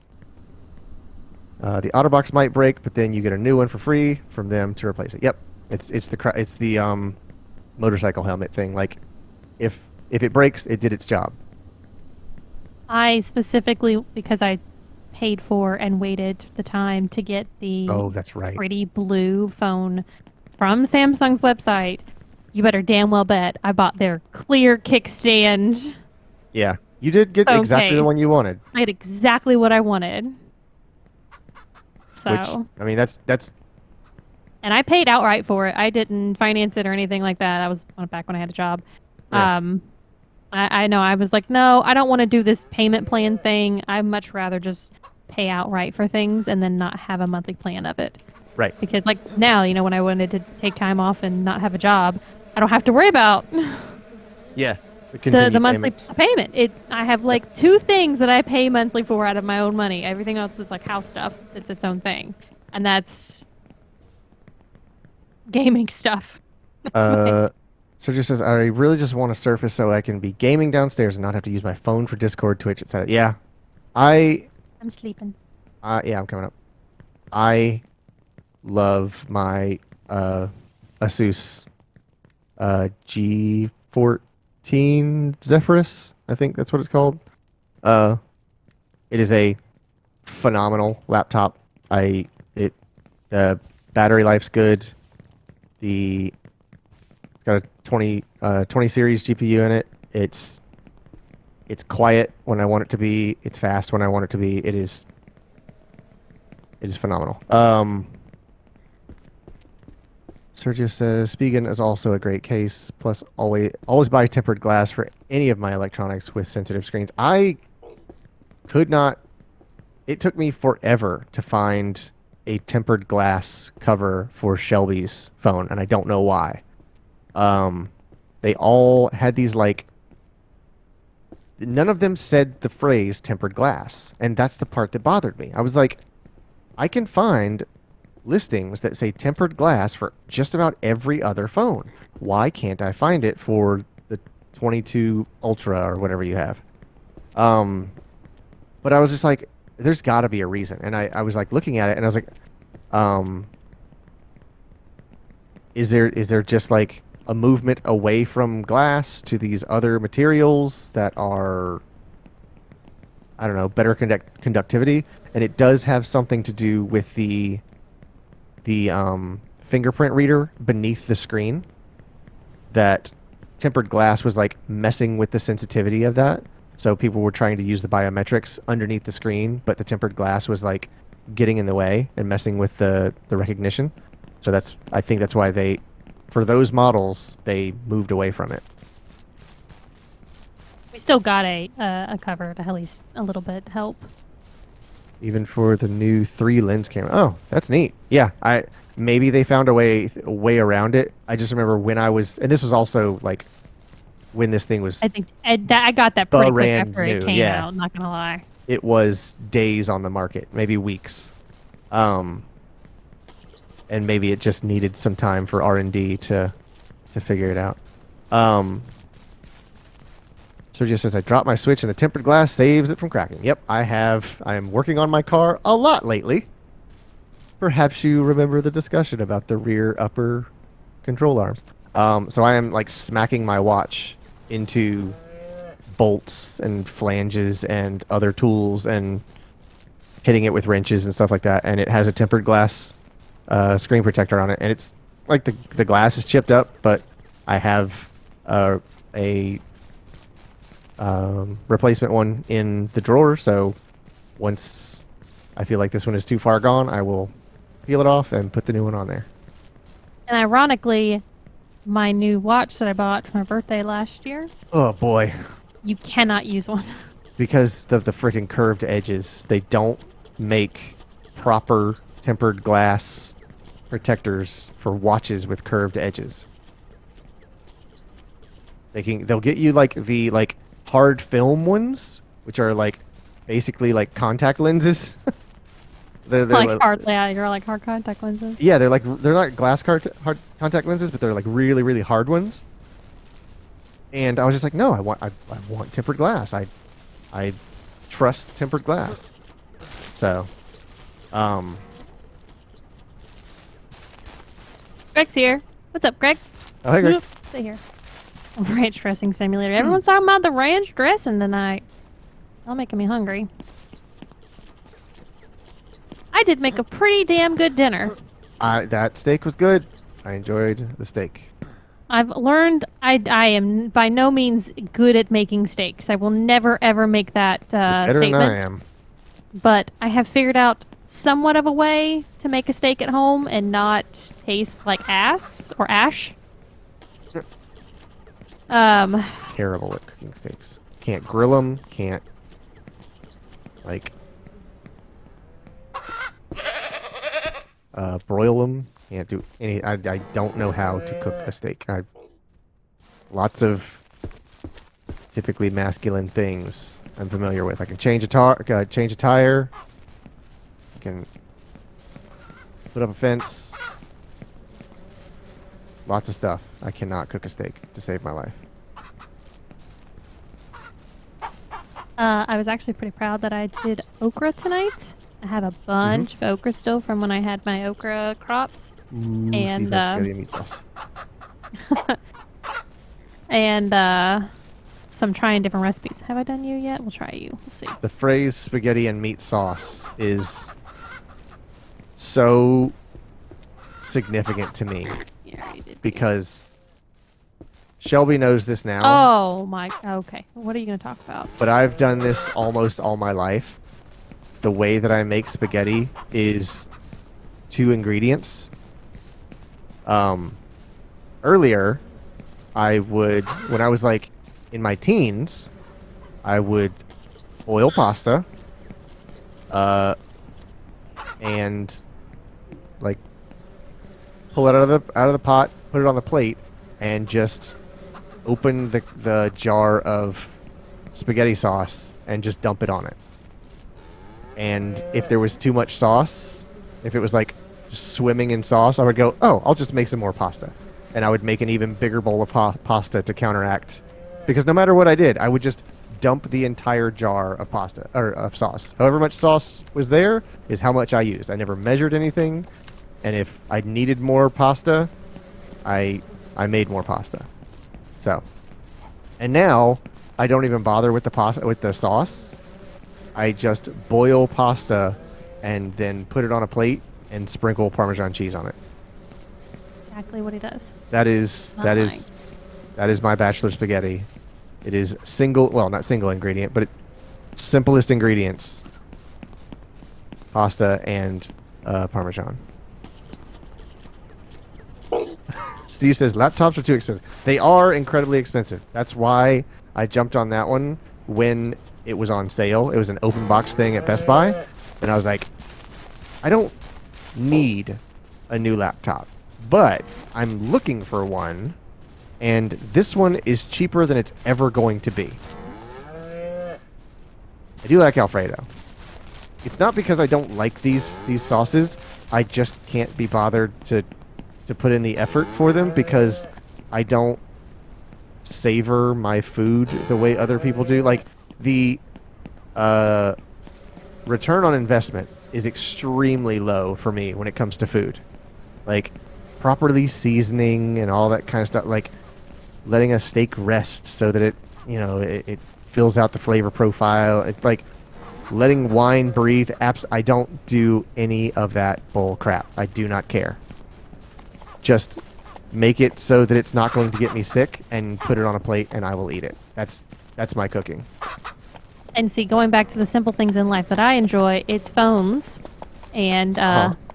The OtterBox might break, but then you get a new one for free from them to replace it. Yep, it's the motorcycle helmet thing. Like, if it breaks, it did its job. I specifically, because I paid for and waited the time to get the that's right. pretty blue phone from Samsung's website, you better damn well bet I bought their clear kickstand. Yeah, you did get exactly the one you wanted. I had exactly what I wanted. So, which, I mean, that's and I paid outright for it. I didn't finance it or anything like that. I was back when I had a job. Yeah. I know I was like, no, I don't want to do this payment plan thing. I'd much rather just pay outright for things and then not have a monthly plan of it. Right. Because like now, when I wanted to take time off and not have a job, I don't have to worry about the monthly payment. I have like 2 things that I pay monthly for out of my own money. Everything else is like house stuff. It's its own thing. And that's gaming stuff. Sergio says, I really just want a Surface so I can be gaming downstairs and not have to use my phone for Discord, Twitch, etc. Yeah. I'm sleeping. Yeah, I'm coming up. I love my Asus G14 Zephyrus. I think that's what it's called. It is a phenomenal laptop. The battery life's good. It's got a 20 series GPU in it. It's quiet when I want it to be. It's fast when I want it to be. It is phenomenal. Sergio says, Spigen is also a great case. Plus, always buy tempered glass for any of my electronics with sensitive screens. I could not. It took me forever to find a tempered glass cover for Shelby's phone, and I don't know why. They all had these, like, none of them said the phrase tempered glass, and that's the part that bothered me. I was like, I can find listings that say tempered glass for just about every other phone. Why can't I find it for the 22 Ultra or whatever you have? But I was just like, there's got to be a reason. And I was like looking at it, and I was like, is there just like a movement away from glass to these other materials that are, I don't know, better conductivity? And it does have something to do with the fingerprint reader beneath the screen. That tempered glass was like messing with the sensitivity of that. So people were trying to use the biometrics underneath the screen, but the tempered glass was like getting in the way and messing with the recognition. So I think that's why for those models, they moved away from it. We still got a cover to at least a little bit help. Even for the new 3-lens camera. Oh, that's neat. Yeah, maybe they found a way around it. I just remember when and this was also like when this thing was. I think I got that pretty quick after new. It came out. Not gonna lie. It was days on the market, maybe weeks, and maybe it just needed some time for R&D to figure it out. Sergio says, I dropped my Switch and the tempered glass saves it from cracking. Yep, I have. I am working on my car a lot lately. Perhaps you remember the discussion about the rear upper control arms. So I am like smacking my watch into bolts and flanges and other tools and hitting it with wrenches and stuff like that. And it has a tempered glass screen protector on it, and it's like the glass is chipped up, but I have a replacement one in the drawer. So once I feel like this one is too far gone, I will peel it off and put the new one on there. And ironically, my new watch that I bought for my birthday last year, Oh boy. you cannot use one. Because of the freaking curved edges, they don't make proper tempered glass protectors for watches with curved edges. They'll get you like the hard film ones, which are like basically like contact lenses. they're Like hard, yeah, you're like hard contact lenses. Yeah, they're not hard contact lenses, but they're like really really hard ones. And I was just like, no, I want tempered glass. I trust tempered glass. So, Greg's here. What's up, Greg? oh hey Greg. Stay here. Ranch dressing simulator. Everyone's talking about the ranch dressing tonight. All making me hungry. I did make a pretty damn good dinner. That steak was good. I enjoyed the steak. I've learned I am by no means good at making steaks. I will never ever make that Better than statement. I am. But I have figured out somewhat of a way to make a steak at home and not taste like ass or ash. Terrible at cooking steaks. Can't grill them. Can't like broil them. Can't do any. I don't know how to cook a steak. Lots of typically masculine things I'm familiar with. I can change a tire. I can put up a fence. Lots of stuff. I cannot cook a steak to save my life. I was actually pretty proud that I did okra tonight. I have a bunch of okra still from when I had my okra crops. Ooh, And, Steve has spaghetti and meat sauce. And so I'm trying different recipes. Have I done you yet? We'll try you. We'll see. The phrase spaghetti and meat sauce is so significant to me Yeah, you did. because Shelby knows this now, Oh my. Okay. What are you gonna talk about? but I've done this almost all my life. The way that I make spaghetti is 2 ingredients. Earlier, when I was like in my teens, I would boil pasta, and like pull it out of the pot, put it on the plate, and just open the jar of spaghetti sauce and just dump it on it. And if there was too much sauce, if it was like just swimming in sauce, I would go, oh, I'll just make some more pasta. And I would make an even bigger bowl of pasta to counteract. Because no matter what I did, I would just dump the entire jar of pasta, or of sauce. However much sauce was there is how much I used. I never measured anything. And if I needed more pasta, I made more pasta. So, and now I don't even bother with the sauce. I just boil pasta and then put it on a plate and sprinkle Parmesan cheese on it. Exactly what he does. That is my bachelor spaghetti. It is not single ingredient, but simplest ingredients: pasta and Parmesan. Steve says laptops are too expensive. They are incredibly expensive. That's why I jumped on that one when it was on sale. It was an open box thing at Best Buy, and I was like, I don't need a new laptop, but I'm looking for one, and this one is cheaper than it's ever going to be. I do like Alfredo. It's not because I don't like these sauces. I just can't be bothered to put in the effort for them because I don't savor my food the way other people do. Like the return on investment is extremely low for me when it comes to food. Like properly seasoning and all that kind of stuff. Like letting a steak rest so that it fills out the flavor profile. It's like letting wine breathe. I don't do any of that bull crap. I do not care. Just make it so that it's not going to get me sick and put it on a plate and I will eat it. That's my cooking. And see, going back to the simple things in life that I enjoy, it's phones and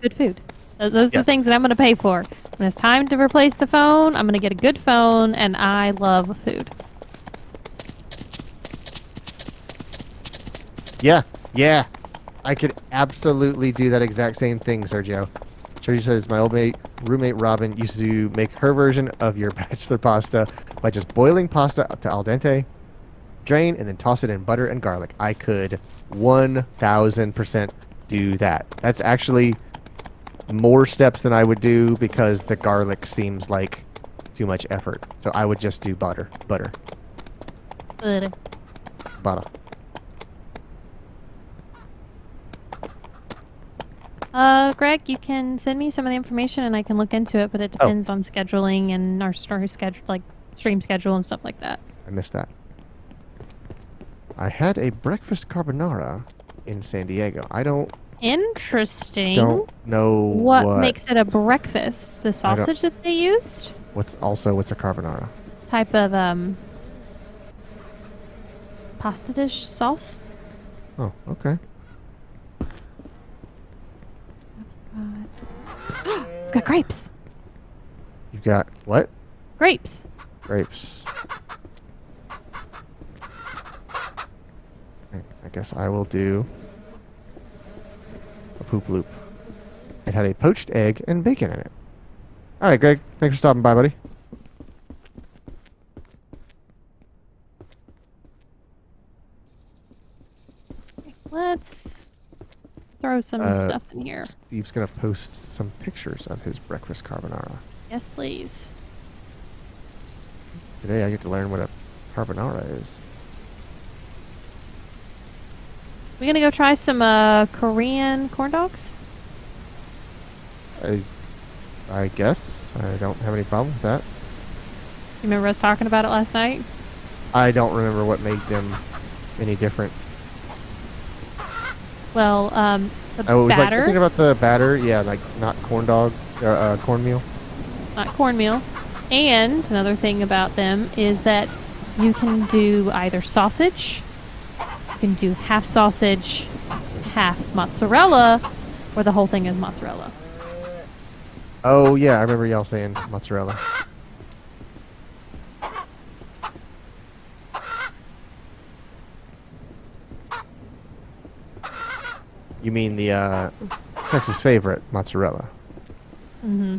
good food. Those are the Yes. things that I'm going to pay for. When it's time to replace the phone, I'm going to get a good phone, and I love food. Yeah, yeah. I could absolutely do that exact same thing, Sergio. Sergio says, my roommate Robin used to make her version of your bachelor pasta by just boiling pasta to al dente, drain, and then toss it in butter and garlic. I could 1000% do that. That's actually more steps than I would do because the garlic seems like too much effort. So I would just do butter. Butter. Butter. Greg, you can send me some of the information and I can look into it, but it depends on scheduling and our story schedule, like stream schedule and stuff like that. I missed that. I had a breakfast carbonara in San Diego. Interesting. Don't know what makes it a breakfast. The sausage that they used? What's a carbonara? Type of pasta dish sauce. Oh, okay. We've got grapes. You've got what? Grapes. Grapes. Okay, I guess I will do a poop loop. It had a poached egg and bacon in it. All right, Greg. Thanks for stopping by, buddy. Let's throw some stuff in here. Steve's gonna post some pictures of his breakfast carbonara. Yes, please. Today I get to learn what a carbonara is. We gonna go try some Korean corn dogs? I guess. I don't have any problem with that. You remember us talking about it last night? I don't remember what made them any different. Well, the Oh, it was like batter, something about the batter. Yeah, like not cornmeal. not cornmeal. And another thing about them is that you can do either sausage, you can do half sausage, half mozzarella, or the whole thing is mozzarella. Oh yeah, I remember y'all saying mozzarella. You mean the Texas favorite mozzarella? Mm-hmm.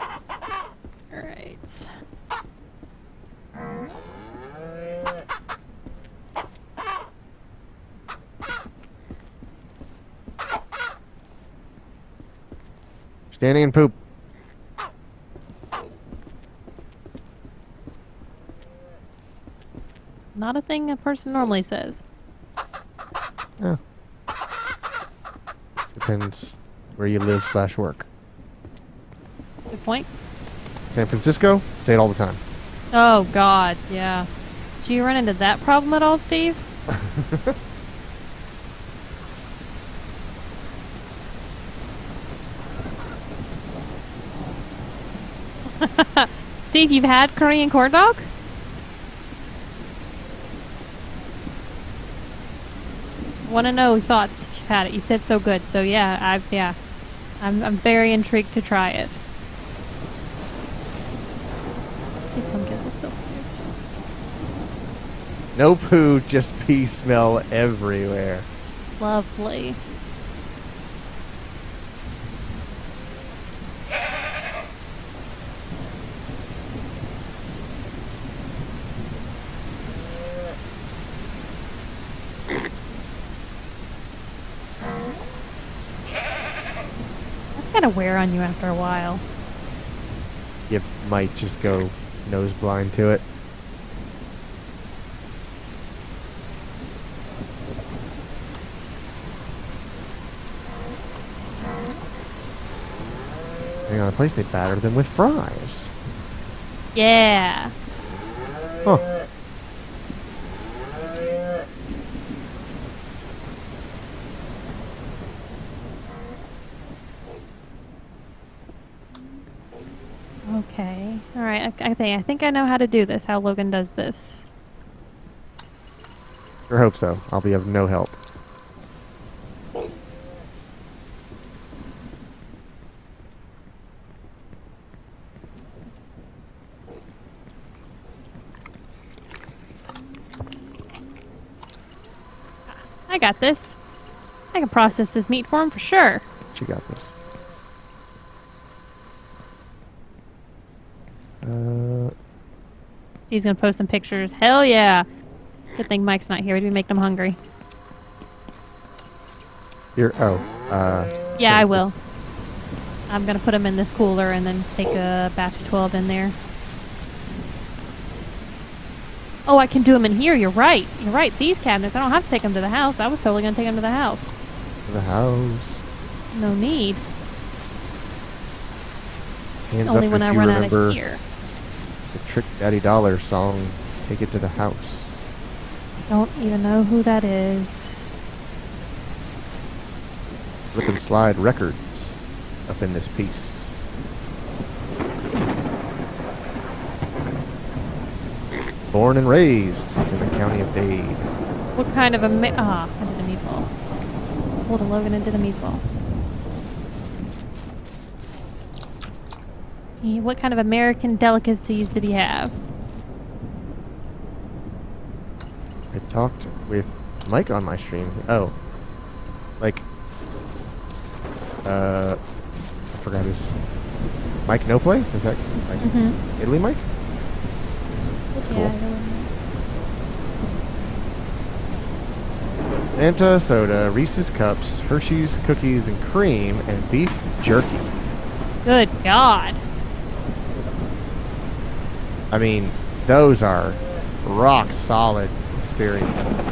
All right. Standing and poop. Not a thing a person normally says. Yeah. Depends where you live / work. Good point. San Francisco, say it all the time. Oh, God, yeah. Do you run into that problem at all, Steve? Steve, you've had Korean corn dog? Want to know thoughts if you've had it. You said so good. So yeah, I'm very intrigued to try it. See if I can get this still. No poo, just pee smell everywhere. Lovely. That's gotta wear on you after a while. You might just go nose blind to it. Depending on the place, they batter them with fries. Yeah. Huh. Okay. All right. I think I know how to do this. How Logan does this. Sure hope so. I'll be of no help. I got this. I can process this meat for him for sure. You got this. Steve's gonna post some pictures. Hell yeah. Good thing Mike's not here. We'd be making him hungry. Here. Oh. Yeah, I will. I'm gonna put him in this cooler and then take a batch of 12 in there. Oh, I can do them in here. You're right. You're right. These cabinets, I don't have to take them to the house. I was totally gonna take them to the house. To the house. No need. Hands Only up when if I you run out remember of here. the Trick Daddy Dollar song, Take It to the House. Don't even know who that is. Flip and Slide Records up in this piece. Born and raised in the county of Dade. What kind of a I did a meatball. Pulled a Logan and did a meatball. What kind of American delicacies did he have? I talked with Mike on my stream. Oh. Like, I forgot his... Mike No Play? Is that like Italy Mike? That's cool. Fanta soda, Reese's Cups, Hershey's Cookies and Cream, and beef jerky. Good God. I mean, those are rock solid experiences.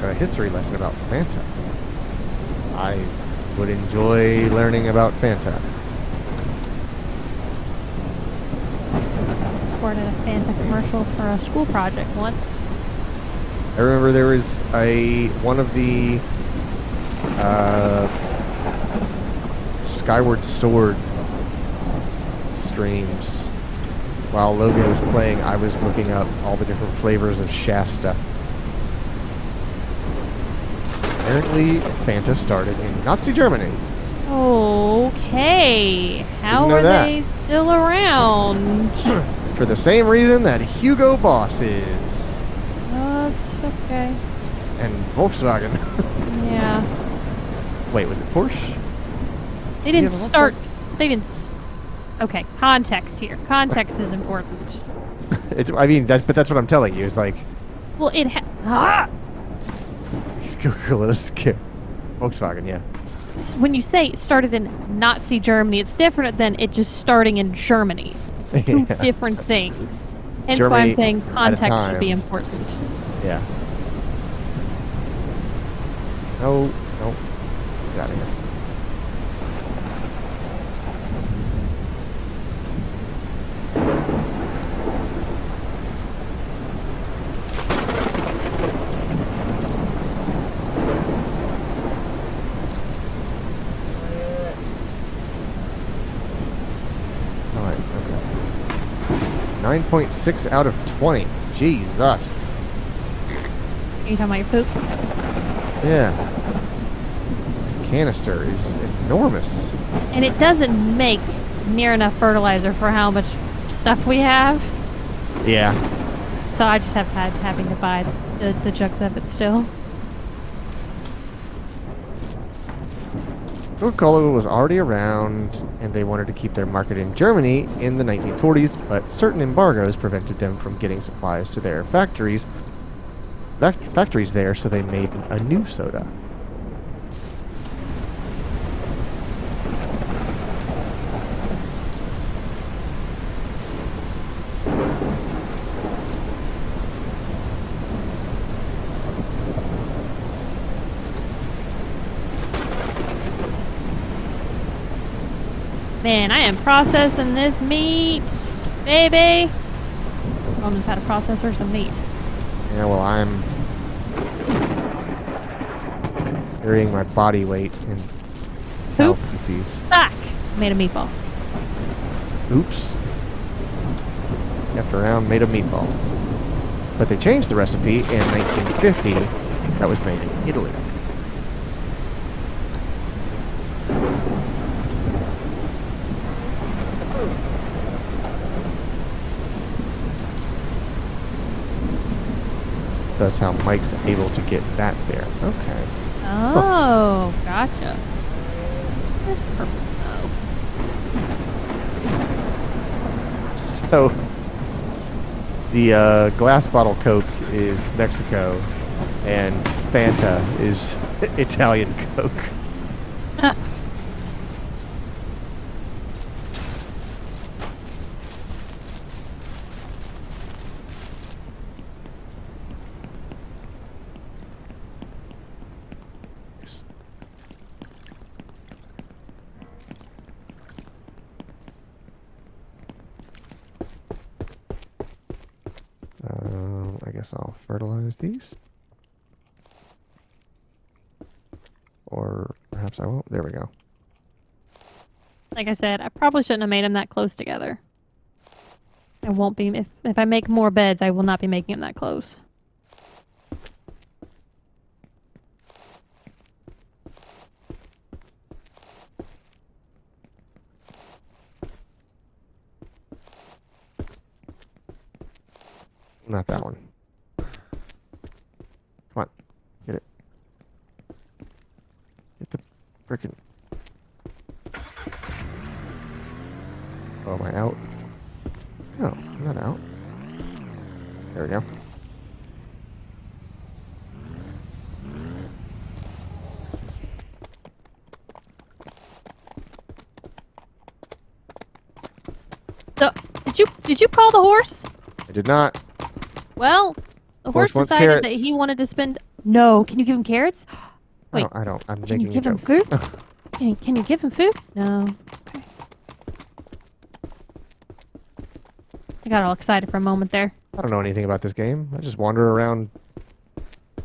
A history lesson about Fanta. I would enjoy learning about Fanta. Recorded a Fanta commercial for a school project once. I remember there was one of the Skyward Sword streams. While Logan was playing, I was looking up all the different flavors of Shasta. Apparently, Fanta started in Nazi Germany. Okay. How are they still around? For the same reason that Hugo Boss is. Oh, it's okay. And Volkswagen. Yeah. Wait, was it Porsche? They didn't start. They didn't. Okay, context here. Context is important. I mean, but that's what I'm telling you. Is like. Well, Let us skip. Volkswagen, yeah. When you say it started in Nazi Germany, it's different than it just starting in Germany. Two different things. Hence Germany why I'm saying context should be important. Yeah. No, no. Get out of here. Alright, okay. 9.6 out of 20. Jesus. Are you talking about your poop? Yeah. This canister is enormous. And it doesn't make near enough fertilizer for how much stuff we have. Yeah. So I just have had having to buy the jugs of it still. Coca-Cola was already around, and they wanted to keep their market in Germany in the 1940s, but certain embargoes prevented them from getting supplies to their factories factories there, so they made a new soda. Man, I am processing this meat, baby. Roman's had a processor some meat. Yeah, well, I'm carrying my body weight in cow Poop. feces. Back. Made a meatball. Oops. Kept around, made a meatball. But they changed the recipe in 1950. That was made in Italy. So that's how Mike's able to get that there. Okay. Oh, gotcha. Where's the purple? So the glass bottle Coke is Mexico, and Fanta is Italian Coke. Oh. I guess I'll fertilize these. Or perhaps I won't. There we go. Like I said, I probably shouldn't have made them that close together. I won't be if I make more beds, I will not be making them that close. Not that one. Come on. Get it. Get the frickin'. Oh, am I out? No, I'm not out. There we go. So, did you call the horse? I did not. Well, the horse Wants decided that carrots. he wanted to spend. No, can you give him carrots? Wait, I don't. I'm can you making a give him joke. food? Can you give him food? No. Okay. I got all excited for a moment there. I don't know anything about this game. I just wander around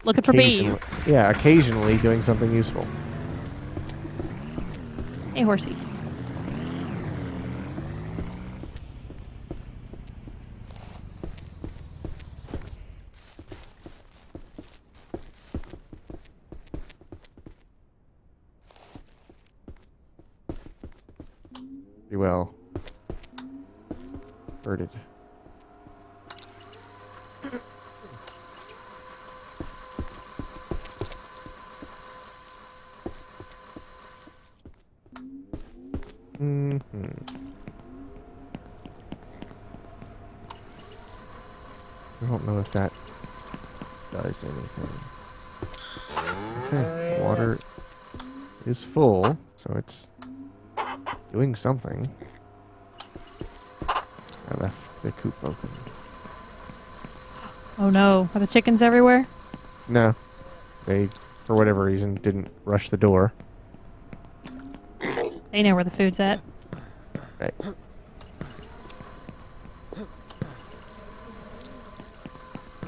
Looking for bees. occasionally. Yeah, occasionally doing something useful. Hey, horsey. Pretty well. Birded. Mm-hmm. I don't know if that does anything. Okay, water is full, so it's doing something. I left the coop open. Oh no, are the chickens everywhere? No, they, for whatever reason, didn't rush the door. They know where the food's at. Right.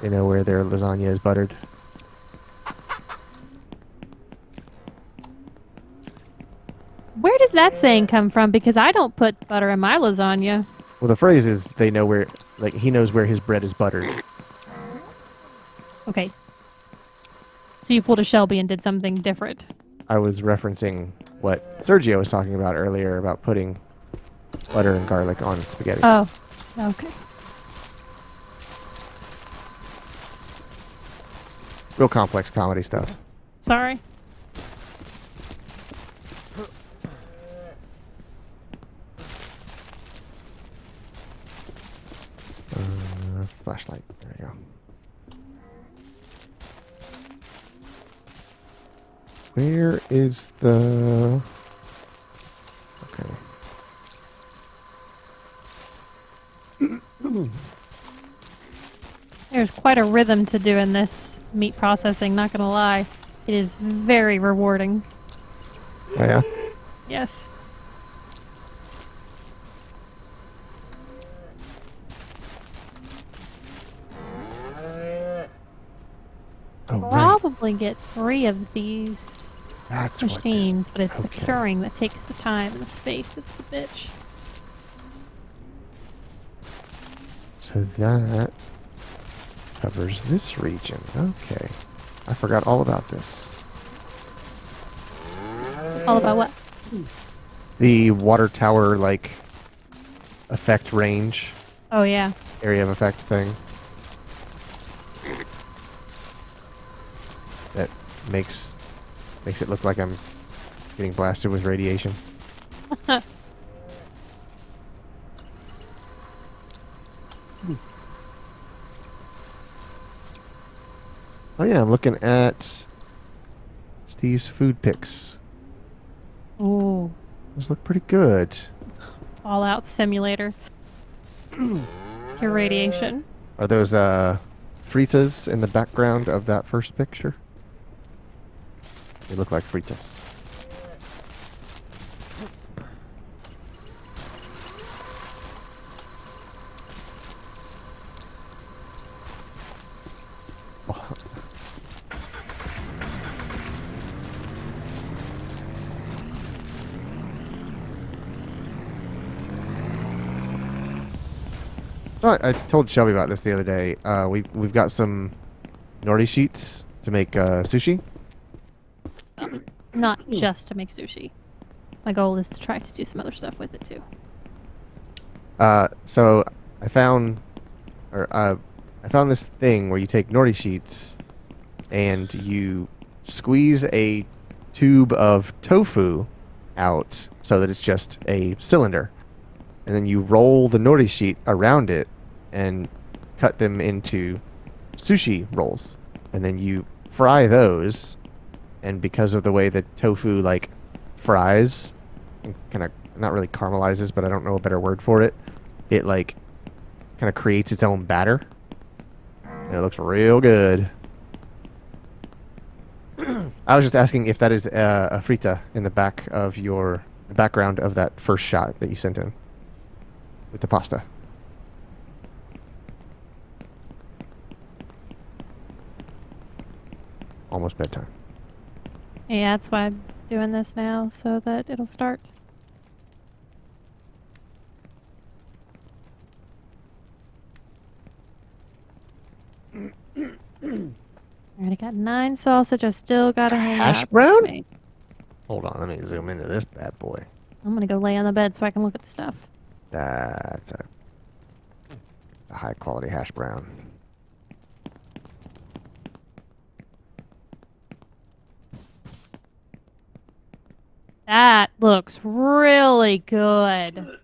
They know where their lasagna is buttered. Where does that saying come from? Because I don't put butter in my lasagna. Well, the phrase is they know where, like, he knows where his bread is buttered. Okay. So you pulled a Shelby and did something different. I was referencing what Sergio was talking about earlier about putting butter and garlic on spaghetti. Oh, okay. Real complex comedy stuff. Sorry. Flashlight. There we go. Where is the... Okay. There's quite a rhythm to doing this meat processing, not gonna lie. It is very rewarding. Oh, yeah? Yes. Oh, right. Probably get 3 of these That's what this... machines, but it's the Okay. curing that takes the time and the space that's the bitch. So that covers this region. Okay. I forgot all about this. All about what? The water tower, like, effect range, Oh, yeah. area of effect thing. That makes it look like I'm getting blasted with radiation. Oh yeah, I'm looking at Steve's food picks. Ooh. Those look pretty good. Fallout Simulator. Irradiation. Are those fritas in the background of that first picture? They look like fritas. Oh. So I told Shelby about this the other day. We've got some nori sheets to make sushi. Not just to make sushi. My goal is to try to do some other stuff with it too. So I found this thing where you take nori sheets and you squeeze a tube of tofu out so that it's just a cylinder. And then you roll the nori sheet around it and cut them into sushi rolls. And then you fry those. And because of the way that tofu like fries, kind of not really caramelizes, but I don't know a better word for it, it like kind of creates its own batter. And it looks real good. I was just asking if that is a frita in the background of that first shot that you sent in. With the pasta. Almost bedtime. Yeah, that's why I'm doing this now, so that it'll start. Alright, I got 9 sausage. I still gotta hang Hash out. brown? Hold on, let me zoom into this bad boy. I'm gonna go lay on the bed so I can look at the stuff. That's a high quality hash brown. That looks really good.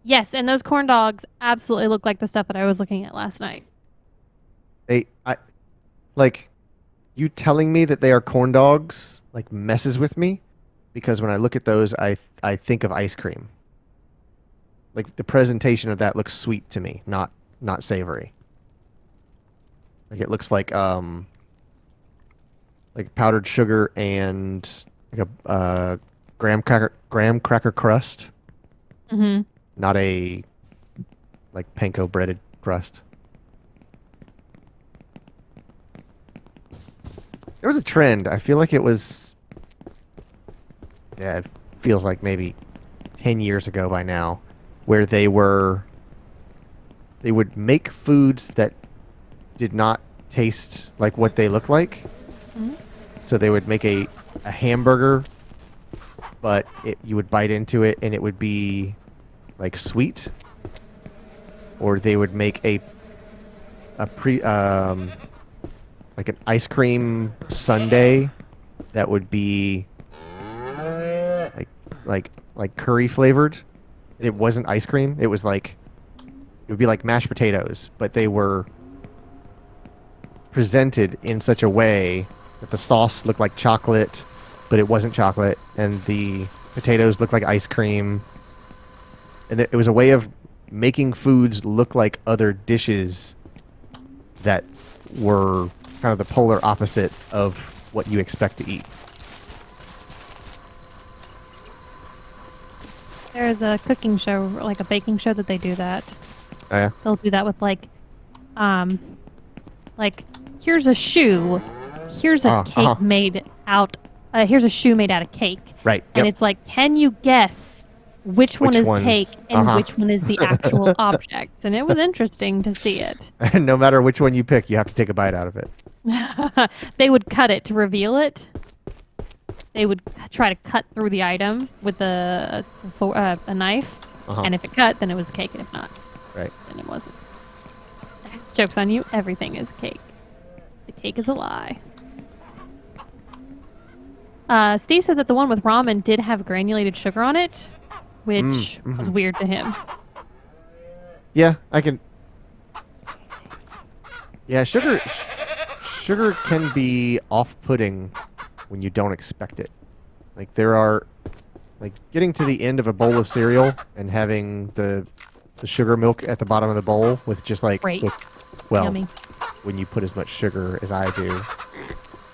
Yes, and those corn dogs absolutely look like the stuff that I was looking at last night. Like, you telling me that they are corn dogs like messes with me because when I look at those, I think of ice cream. Like the presentation of that looks sweet to me, not savory. Like it looks like powdered sugar and like a graham cracker crust, Mm-hmm. not a like panko breaded crust. There was a trend. I feel like it was, yeah, it feels like maybe 10 years ago by now, where they would make foods that did not taste like what they look like. Mm-hmm. So they would make a hamburger, but you would bite into it and it would be like sweet. Or they would make like an ice cream sundae that would be like curry flavored. It wasn't ice cream. It was like it would be like mashed potatoes, but they were presented in such a way that the sauce looked like chocolate, but it wasn't chocolate, and the potatoes looked like ice cream. And it was a way of making foods look like other dishes that were kind of the polar opposite of what you expect to eat. There's a cooking show, like a baking show that they do that. Oh, yeah? They'll do that with um, like here's a shoe, here's a Uh-huh. cake made out, here's a shoe made out of cake, Right. and Yep. it's like, can you guess which one Which is cake ones? and Uh-huh. which one is the actual object? And it was interesting to see it. And no matter which one you pick, you have to take a bite out of it. They would cut it to reveal it. They would try to cut through the item with a knife, Uh-huh. and if it cut, then it was the cake, and if not, Right. then it wasn't. Joke's on you, everything is cake. The cake is a lie. Steve said that the one with ramen did have granulated sugar on it, which was weird to him. Yeah, I can. Yeah, sugar can be off-putting when you don't expect it. Like there are, like getting to the end of a bowl of cereal and having the sugar milk at the bottom of the bowl with just like, Great. well, Yummy. when you put as much sugar as I do,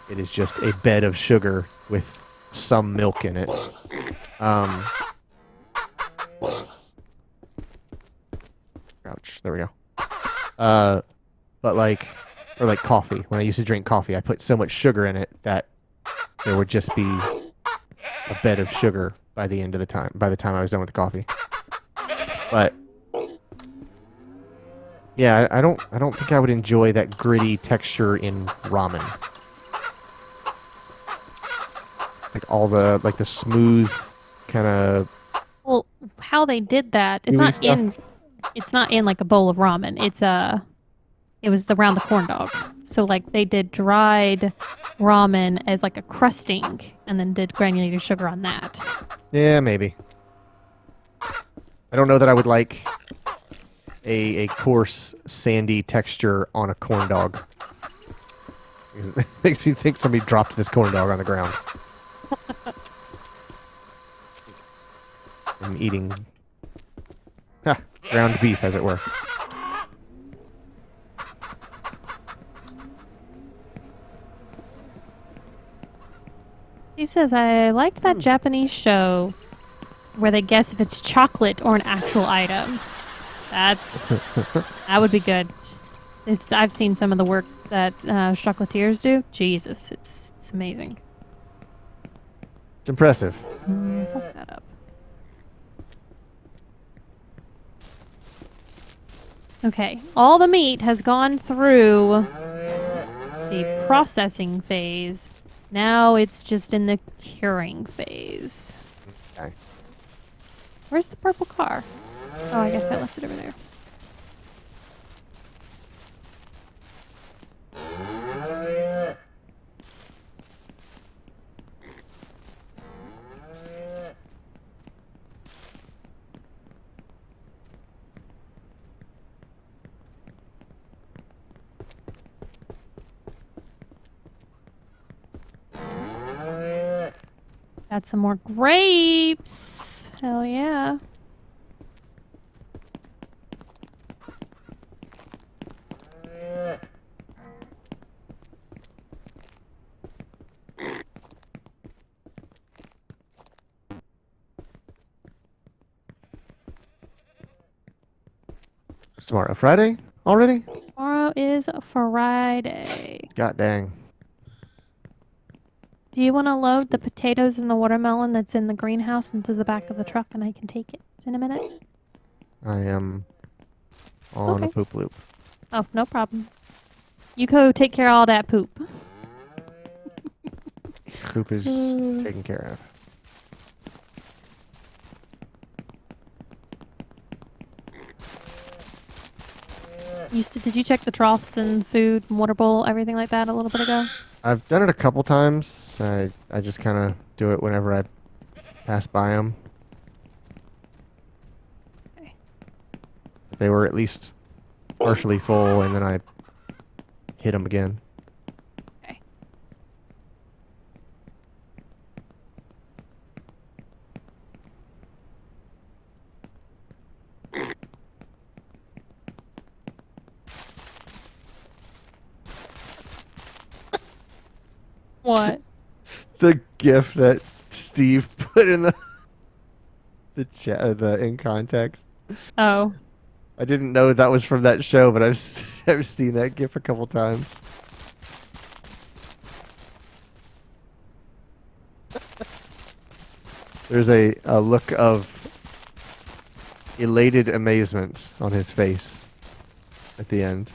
it is just a bed of sugar with some milk in it. Ouch. There we go. But like, or like coffee. When I used to drink coffee, I put so much sugar in it that there would just be a bed of sugar by the end of the time. By the time I was done with the coffee. But yeah, I don't think I would enjoy that gritty texture in ramen. Like all the the smooth kind of. Well, how they did that, it's Gooey not stuff? it's not in like a bowl of ramen. It was around the corn dog. So like they did dried ramen as like a crusting and then did granulated sugar on that. Yeah, maybe. I don't know that I would like a coarse, sandy texture on a corn dog. It makes me think somebody dropped this corn dog on the ground. I'm eating ground beef, as it were. Steve says, I liked that Japanese show where they guess if it's chocolate or an actual item. That would be good. I've seen some of the work that chocolatiers do. Jesus, it's amazing. It's impressive. Fuck that up. Okay, all the meat has gone through the processing phase. Now it's just in the curing phase. Okay. Where's the purple car? Oh, I guess I left it over there. Got some more grapes. Hell yeah. Tomorrow, Friday already? Tomorrow is Friday. God dang. Do you want to load the potatoes and the watermelon that's in the greenhouse into the back of the truck and I can take it in a minute? I am on a Okay. poop loop. Oh, no problem. You go take care of all that poop. Poop is taken care of. Did you check the troughs and food and water bowl, everything like that a little bit ago? I've done it a couple times. I just kind of do it whenever I pass by them. Okay. They were at least partially full, and then I hit them again. Okay. What? The GIF that Steve put in the chat, the in context. Oh. I didn't know that was from that show, but I've seen that GIF a couple times. There's a look of elated amazement on his face at the end.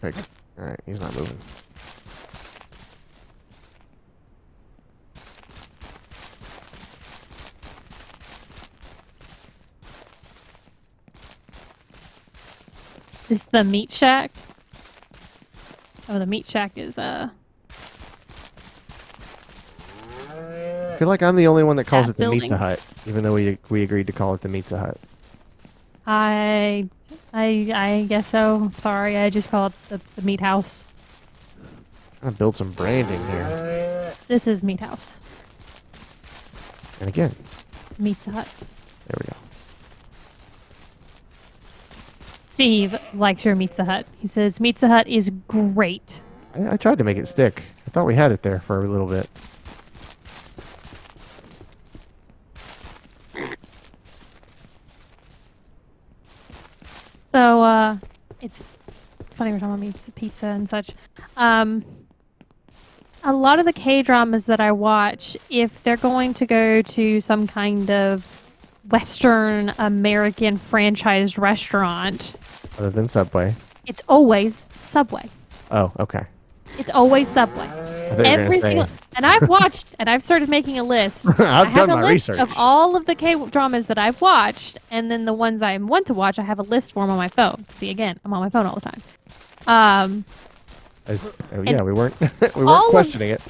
Pig. All right, he's not moving. Is this the meat shack? Oh, the meat shack is I feel like I'm the only one that calls that it the building. Pizza Hut, even though we agreed to call it the Pizza Hut. I guess so. Sorry, I just call it the meat house. Gotta build some branding here. This is meat house. And again, Pizza Hut. there we go. Steve likes your Pizza Hut. He says Pizza Hut is great. I tried to make it stick. I thought we had it there for a little bit. So, it's funny we're talking about pizza and such. A lot of the K-dramas that I watch, if they're going to go to some kind of Western American franchised restaurant, Other than Subway. it's always Subway. Oh, okay. It's always Subway. I thought you were Every gonna single, say. and I've watched, and I've started making a list. I've I have done a my list research. of all of the K-dramas that I've watched, and then the ones I want to watch, I have a list for them on my phone. See, again, I'm on my phone all the time. Oh, yeah, we weren't we all weren't of- questioning it.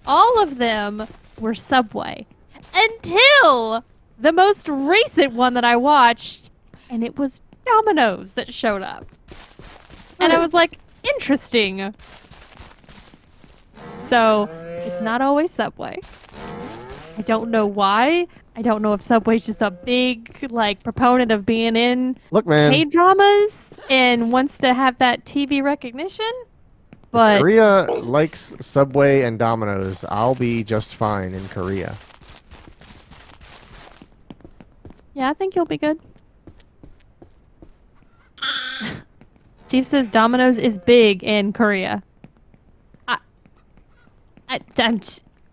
All of them were Subway until the most recent one that I watched, and it was Domino's that showed up. And I was like, interesting. So, it's not always Subway. I don't know why. I don't know if Subway's just a big, like, proponent of being in Look, man. K-dramas and wants to have that TV recognition. But Korea likes Subway and Domino's. I'll be just fine in Korea. yeah, I think you'll be good. Steve says Domino's is big in Korea.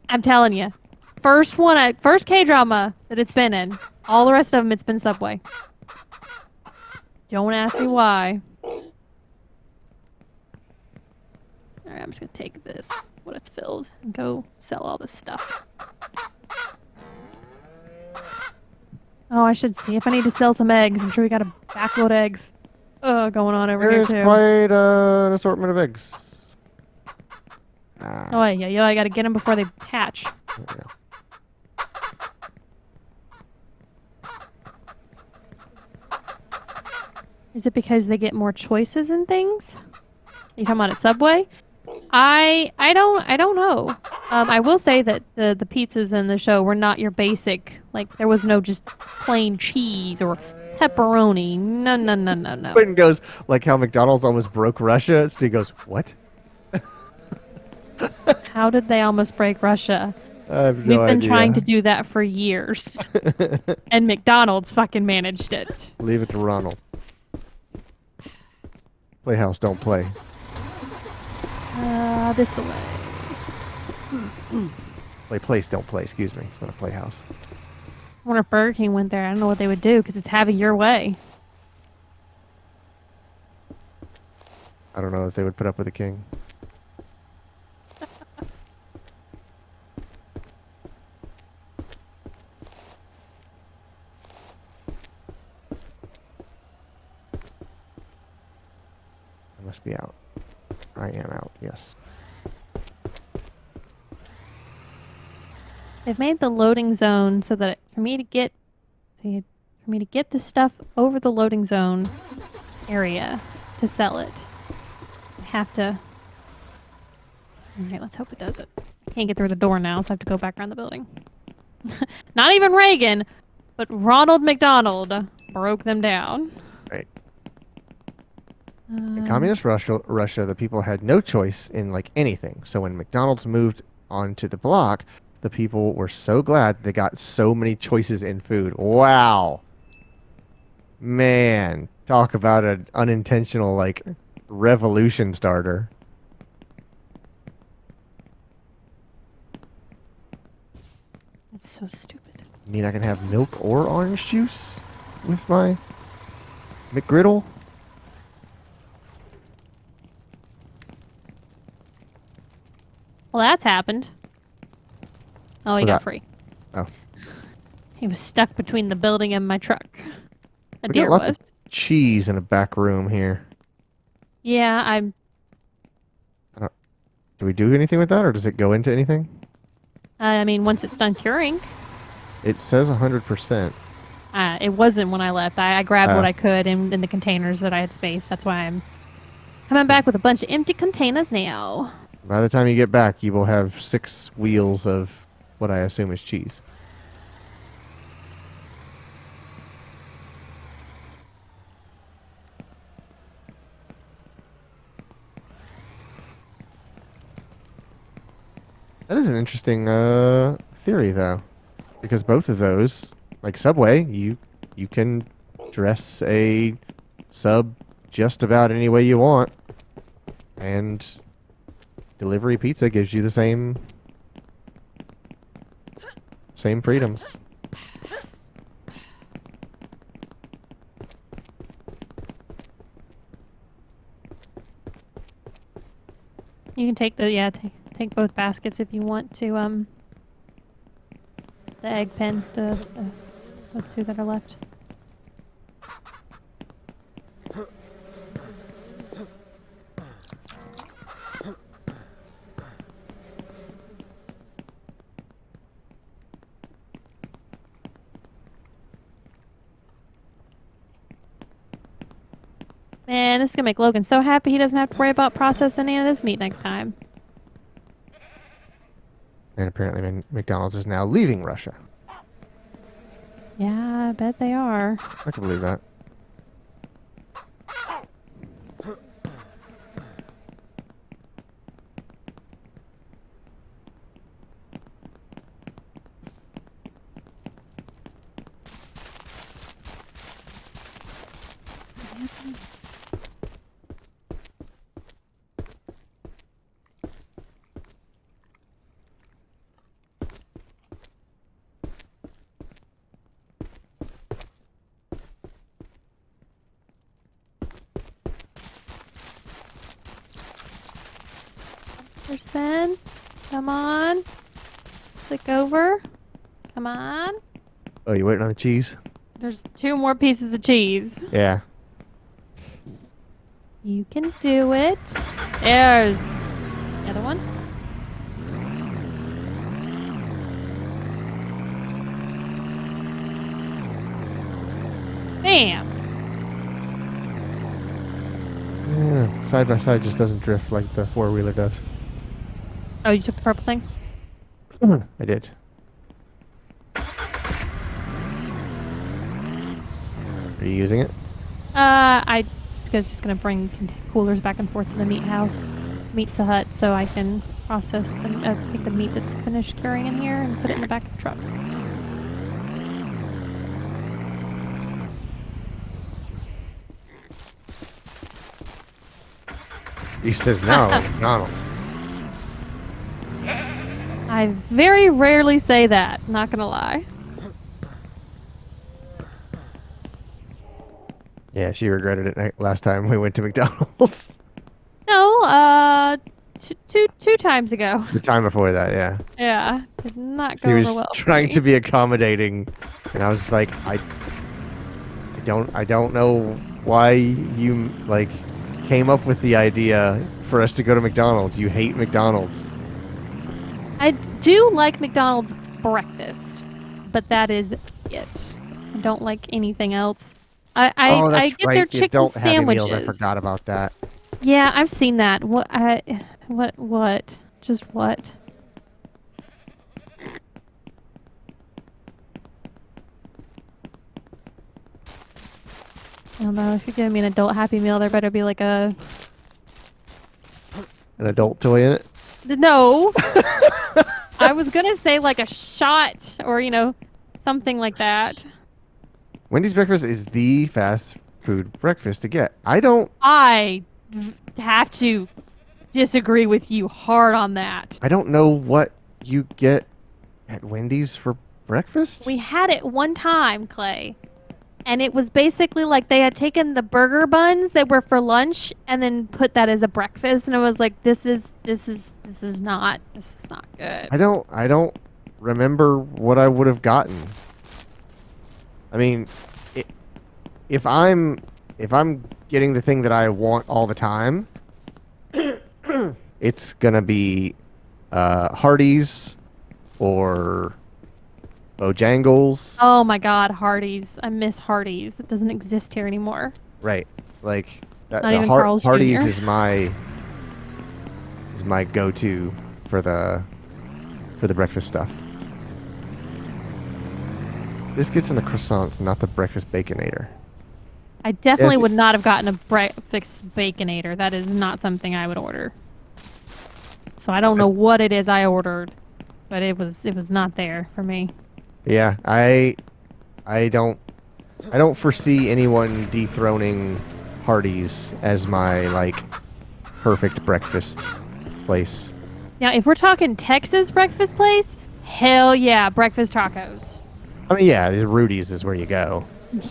I'm telling you, first K-drama that it's been in. All the rest of them, it's been Subway. Don't ask me why. All right, I'm just gonna take this when it's filled and go sell all this stuff. Oh, I should see if I need to sell some eggs. I'm sure we got a backload of eggs going on over There here is too. quite an assortment of eggs. Oh yeah, I gotta get them before they hatch. There we go. Is it because they get more choices and things? You talking about at Subway? I don't know. I will say that the pizzas in the show were not your basic, like there was no just plain cheese or pepperoni. No. Quentin goes, like how McDonald's almost broke Russia. Steve goes, what? How did they almost break Russia? I have We've no been idea. trying to do that for years. And McDonald's fucking managed it. Leave it to Ronald. Playhouse, don't play. This way. Place, don't play. Excuse me. It's not a playhouse. I wonder if Burger King went there. I don't know what they would do because it's have it your way. I don't know if they would put up with a king. I must be out. I am out, yes. They've made the loading zone so that for me to get the stuff over the loading zone, area to sell it. I have to. Alright, let's hope it does it. I can't get through the door now, so I have to go back around the building. Not even Reagan, but Ronald McDonald broke them down. Right. In communist Russia, the people had no choice in like anything. So when McDonald's moved onto the block, the people were so glad they got so many choices in food. Wow. Man, talk about an unintentional like revolution starter. That's so stupid. I mean, I can have milk or orange juice with my McGriddle. Well, that's happened. Oh, he What's got that? free. Oh. He was stuck between the building and my truck. A We deer got lots was. of cheese in a back room here. Yeah, I'm. Do we do anything with that, or does it go into anything? I mean, once it's done curing. It says 100%. It wasn't when I left. I grabbed what Oh. I could in the containers that I had space. That's why I'm coming back with a bunch of empty containers now. By the time you get back, you will have 6 wheels of what I assume is cheese. That is an interesting theory, though, because both of those, like Subway, you can dress a sub just about any way you want, and delivery pizza gives you the same freedoms. You can take take both baskets if you want to the egg pen, those 2 that are left. Man, this is gonna make Logan so happy he doesn't have to worry about processing any of this meat next time. And apparently McDonald's is now leaving Russia. Yeah, I bet they are. I can believe that. Percent. Come on. Click over. Come on. Oh, you waiting on the cheese? There's 2 more pieces of cheese. Yeah. You can do it. There's the other one. Bam. Yeah. Side by side just doesn't drift like the 4-wheeler does. Oh, you took the purple thing? I did. Are you using it? I was just gonna bring coolers back and forth to the meat hut, so I can process and take the meat that's finished curing in here and put it in the back of the truck. He says no, McDonald's. I very rarely say that, not gonna lie. Yeah, she regretted it last time we went to McDonald's. No, two times ago. The time before that, yeah. Yeah, did not go He was over well. trying to be accommodating, and I was like, I don't know why you like came up with the idea for us to go to McDonald's. You hate McDonald's. I do like McDonald's breakfast, but that is it. I don't like anything else. Oh, I that's get their right. The chicken adult Happy Meals. I sandwiches. forgot about that. Yeah, I've seen that. What? Just what? I don't know. If you're giving me an adult Happy Meal, there better be like a An adult toy in it. no. I was gonna say like a shot or something like that. Wendy's breakfast is the fast food breakfast to get. I don't. I have to disagree with you hard on that. I don't know what you get at Wendy's for breakfast. We had it one time, Clay, and it was basically like they had taken the burger buns that were for lunch and then put that as a breakfast, and it was like this is not good. I don't remember what I would have gotten. I mean, I if I'm getting the thing that I want all the time, it's gonna be Hardee's or Bojangles. Oh my God, Hardee's! I miss Hardee's. It doesn't exist here anymore. Right. Like that, Not the even Carl's Hardee's Jr. is my go-to for the breakfast stuff. Biscuits and the croissants, not the breakfast baconator. I definitely Yes. would not have gotten a breakfast baconator. That is not something I would order. So I don't know what it is I ordered, but it was not there for me. Yeah, I don't foresee anyone dethroning Hardee's as my like perfect breakfast place. Now, if we're talking Texas breakfast place, hell yeah, breakfast tacos. I mean, yeah, Rudy's is where you go.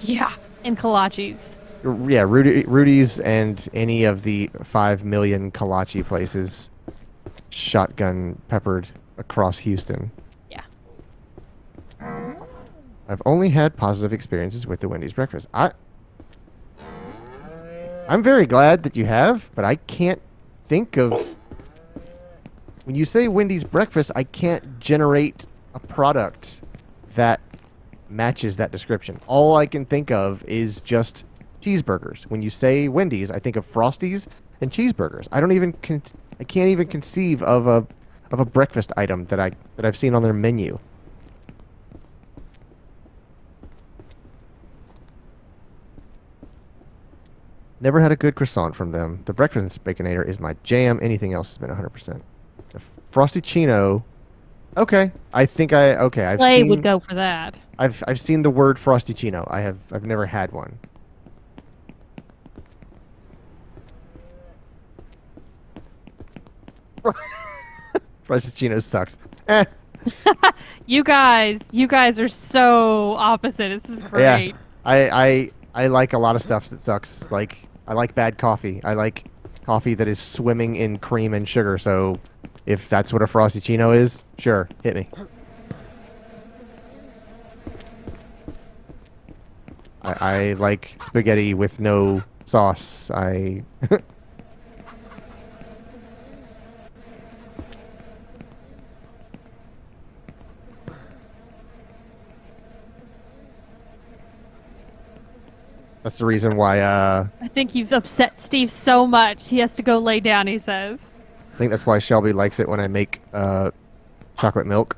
Yeah, and kolaches. Yeah, Rudy's and any of the 5 million kolache places shotgun peppered across Houston. Yeah. I've only had positive experiences with the Wendy's breakfast. I'm very glad that you have, but I can't think of when you say Wendy's breakfast, I can't generate a product that matches that description. All I can think of is just cheeseburgers. When you say Wendy's, I think of Frosties and cheeseburgers. I can't even conceive of a breakfast item that I've seen on their menu. Never had a good croissant from them. The breakfast baconator is my jam. Anything else has been 100%. The Frosty Chino. Okay, okay. Clay would go for that. I've seen the word Frosty Chino. I've never had one. Frosty Chino sucks. Eh. You guys are so opposite. This is great. Yeah. I like a lot of stuff that sucks. Like I like bad coffee. I like coffee that is swimming in cream and sugar. So if that's what a Frosty Chino is, sure, hit me. I like spaghetti with no sauce. That's the reason why I think you've upset Steve so much. He has to go lay down, he says. I think that's why Shelby likes it when I make chocolate milk.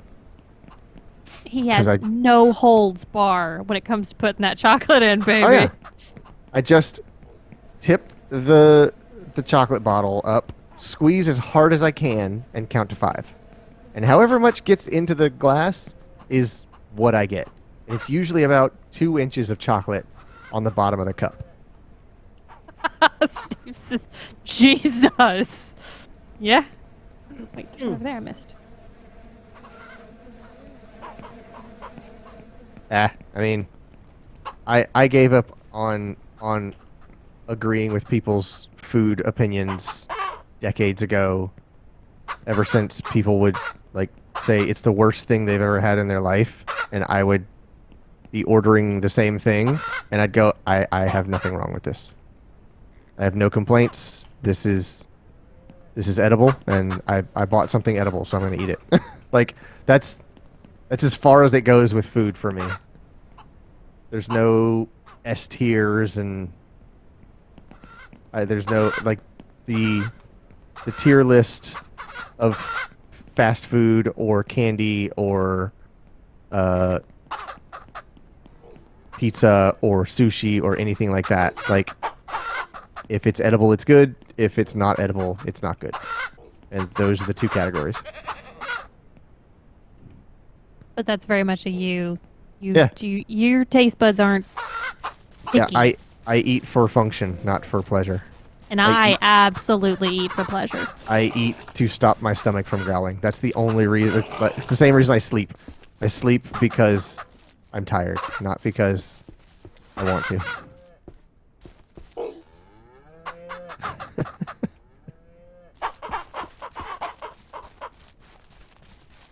He has no holds bar when it comes to putting that chocolate in, baby. Oh yeah. I just tip the chocolate bottle up, squeeze as hard as I can, and count to 5. And however much gets into the glass is what I get. And it's usually about 2 inches of chocolate on the bottom of the cup. Steve says, Jesus. Yeah. Wait, there's over there I missed. I mean, I gave up on agreeing with people's food opinions decades ago. Ever since people would like say it's the worst thing they've ever had in their life, and I would be ordering the same thing, and I'd go, I have nothing wrong with this. I have no complaints. This is edible, and I bought something edible, so I'm gonna eat it. Like that's as far as it goes with food for me. There's no S tiers and there's no like the the tier list of fast food or candy or uh, pizza or sushi or anything like that. Like if it's edible, it's good. If it's not edible, it's not good. And those are the two categories. But that's very much a you. Yeah. Your taste buds aren't Yeah, picky. I eat for function, not for pleasure. And I I eat absolutely eat for pleasure. I eat to stop my stomach from growling. That's the only reason. It's the same reason I sleep. I sleep because I'm tired, not because I want to.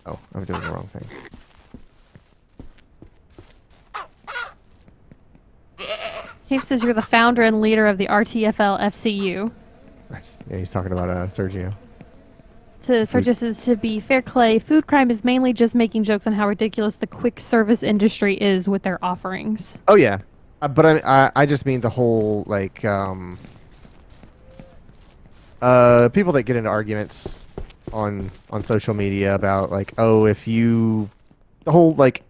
Oh, I'm doing the wrong thing. Steve says you're the founder and leader of the RTFL FCU. Yeah, he's talking about Sergio. Sergio says, to be fair, Clay, food crime is mainly just making jokes on how ridiculous the quick service industry is with their offerings. Oh yeah, but I just mean the whole like people that get into arguments on social media about like, oh, if you the whole like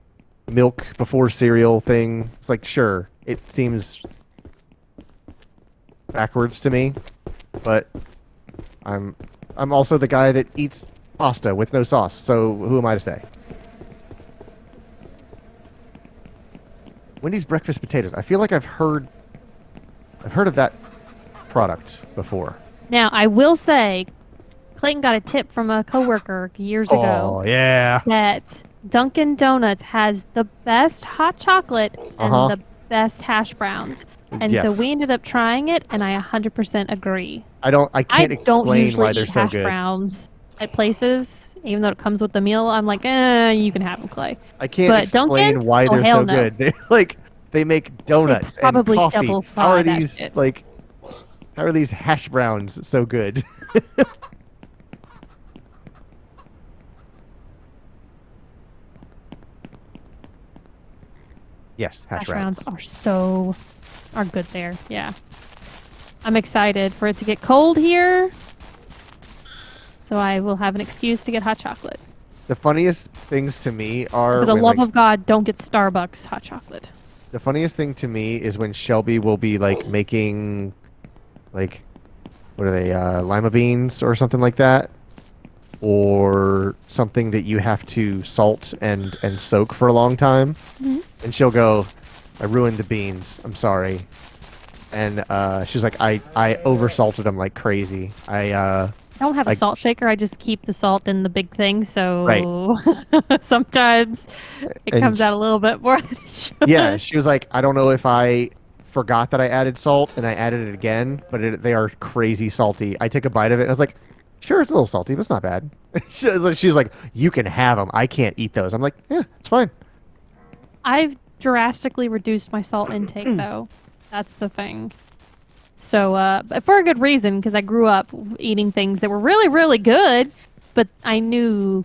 milk before cereal thing. It's like, sure, it seems backwards to me, but I'm also the guy that eats pasta with no sauce, so who am I to say? Wendy's breakfast potatoes. I feel like I've heard of that product before. Now, I will say, Clayton got a tip from a coworker years ago Oh, yeah. that Dunkin' Donuts has the best hot chocolate and Uh-huh. the best hash browns. And so Yes. we ended up trying it, and I 100% agree. I can't don't explain usually why they're eat so hash good. browns at places, even though it comes with the meal. I'm like, you can have them, Clay. I can't But explain Dunkin'? why Oh, they're hell so no. good. They're like they make donuts and probably coffee. double How are fry that these shit. like how are these hash browns so good? Yes, hash browns. Are good there. Yeah. I'm excited for it to get cold here, so I will have an excuse to get hot chocolate. The funniest things to me are For the when love like of God, don't get Starbucks hot chocolate. the funniest thing to me is when Shelby will be like making like what are they lima beans or something like that, or something that you have to salt and soak for a long time, and she'll go, I ruined the beans, I'm sorry. And she's like, I over salted them like crazy. I don't have a Like, salt shaker. I just keep the salt in the big thing, right. so sometimes it And comes out a little bit more than it should. yeah, she was like, I don't know if I forgot that I added salt and I added it again, but they are crazy salty. I took a bite of it and I was like, sure, it's a little salty, but it's not bad. She's like, you can have them. I can't eat those. I'm like, yeah, it's fine. I've drastically reduced my salt intake, though. That's the thing. So, but for a good reason, because I grew up eating things that were really, really good, but I knew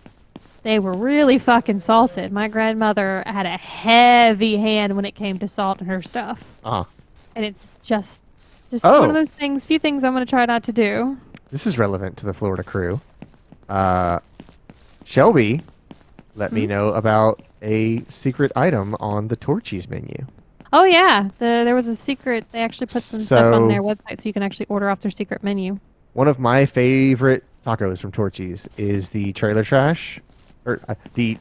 they were really fucking salted. My grandmother had a heavy hand when it came to salt in her stuff. Uh-huh. And it's just Oh. one of those things, few things I'm going to try not to do. This is relevant to the Florida crew. Shelby let me know about a secret item on the Torchy's menu. Oh, yeah. There was a secret. They actually put some stuff on So- their website so you can actually order off their secret menu. One of my favorite tacos from Torchy's is the trailer trash, or the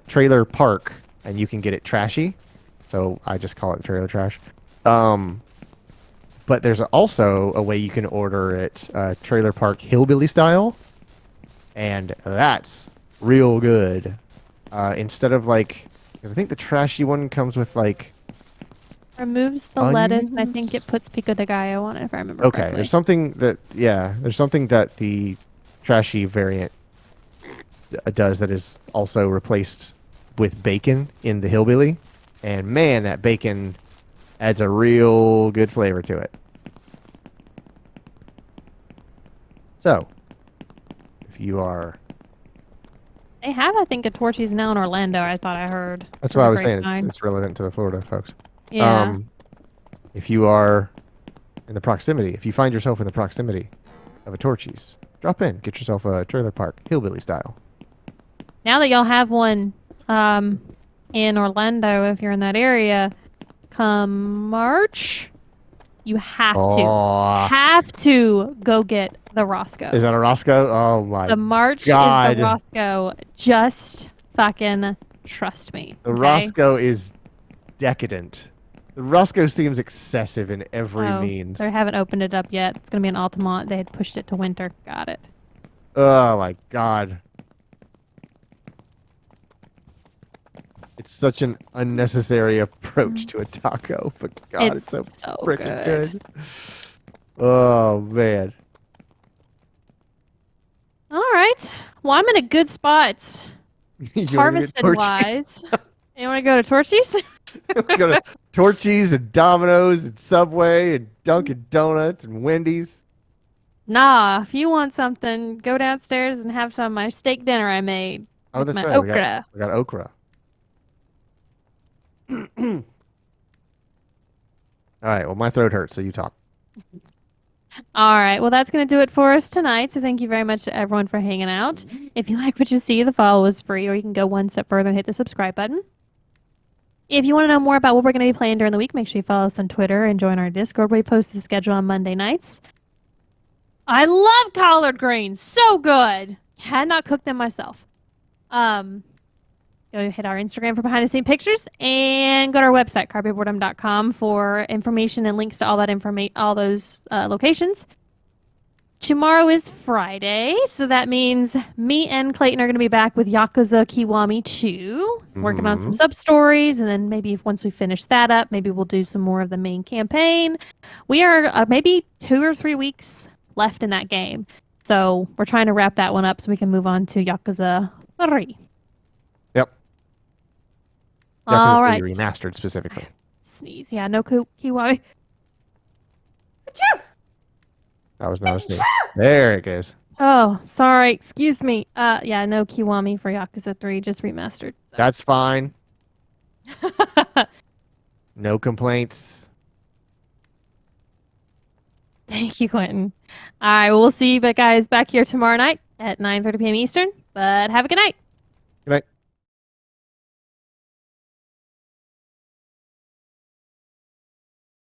trailer park, and you can get it trashy. So I just call it trailer trash. But there's also a way you can order it trailer park hillbilly style, and that's real good. Instead of like, because I think the trashy one comes with like. Removes the lettuce. I think Onions? it puts pico de gallo on it, if I remember Okay, correctly. there's something that the trashy variant does that is also replaced with bacon in the hillbilly, and man, that bacon adds a real good flavor to it. So, if you are, They have, I think, a Torchy's now in Orlando. I thought I heard. that's through what I the was saying. grapevine. It's relevant to the Florida folks. Yeah. if you are in the proximity, if you find yourself in the proximity of a Torchies, drop in, get yourself a trailer park, hillbilly style. Now that y'all have one in Orlando, if you're in that area, come March, you Oh, have to go get the is Roscoe. that a Roscoe? Oh my The March is the God. Roscoe. Just fucking trust me, The okay? Roscoe is decadent. The Roscoe seems excessive in every Oh, they means. haven't opened it up yet. It's gonna be an Altamont. They had pushed it to winter. Got it. Oh my God. It's such an unnecessary approach Mm. to a taco, but God, it's It's so so freaking good. good. Oh man. All right. Well, I'm in a good spot, You want to get harvested Torchies? wise. You want to go to Torchies? Go to Torchies and Domino's and Subway and Dunkin' Donuts and Wendy's. Nah, if you want something, go downstairs and have some of my steak dinner I made Oh, with that's my right. okra. We got okra. All right. Well, my throat hurts, so you talk. All right. Well, that's going to do it for us tonight. So thank you very much to everyone for hanging out. If you like what you see, the follow is free, or you can go one step further and hit the subscribe button. If you want to know more about what we're going to be playing during the week, make sure you follow us on Twitter and join our Discord where we post the schedule on Monday nights. I love collard greens. So good. Had not cooked them myself. Um, Go hit our Instagram for behind the scene pictures and go to our website, carpetboredom.com, for information and links to all that all those locations. Tomorrow is Friday, so that means me and Clayton are going to be back with Yakuza Kiwami 2, working on some Hmm. sub stories, and then maybe once we finish that up, maybe we'll do some more of the main campaign. We are maybe 2 or 3 weeks left in that game, so we're trying to wrap that one up so we can move on to Yakuza 3. Yep. Yakuza All 3 right. remastered specifically. Sneeze. Yeah, no Kiwami. Achoo! That was not a sneeze. There it goes. Oh, sorry. Excuse me. Yeah, no Kiwami for Yakuza 3, just remastered. That's fine. No complaints. Thank you, Quentin. All right, well, we'll see you guys back here tomorrow night at 9:30 p.m. Eastern. But have a good night. Good night.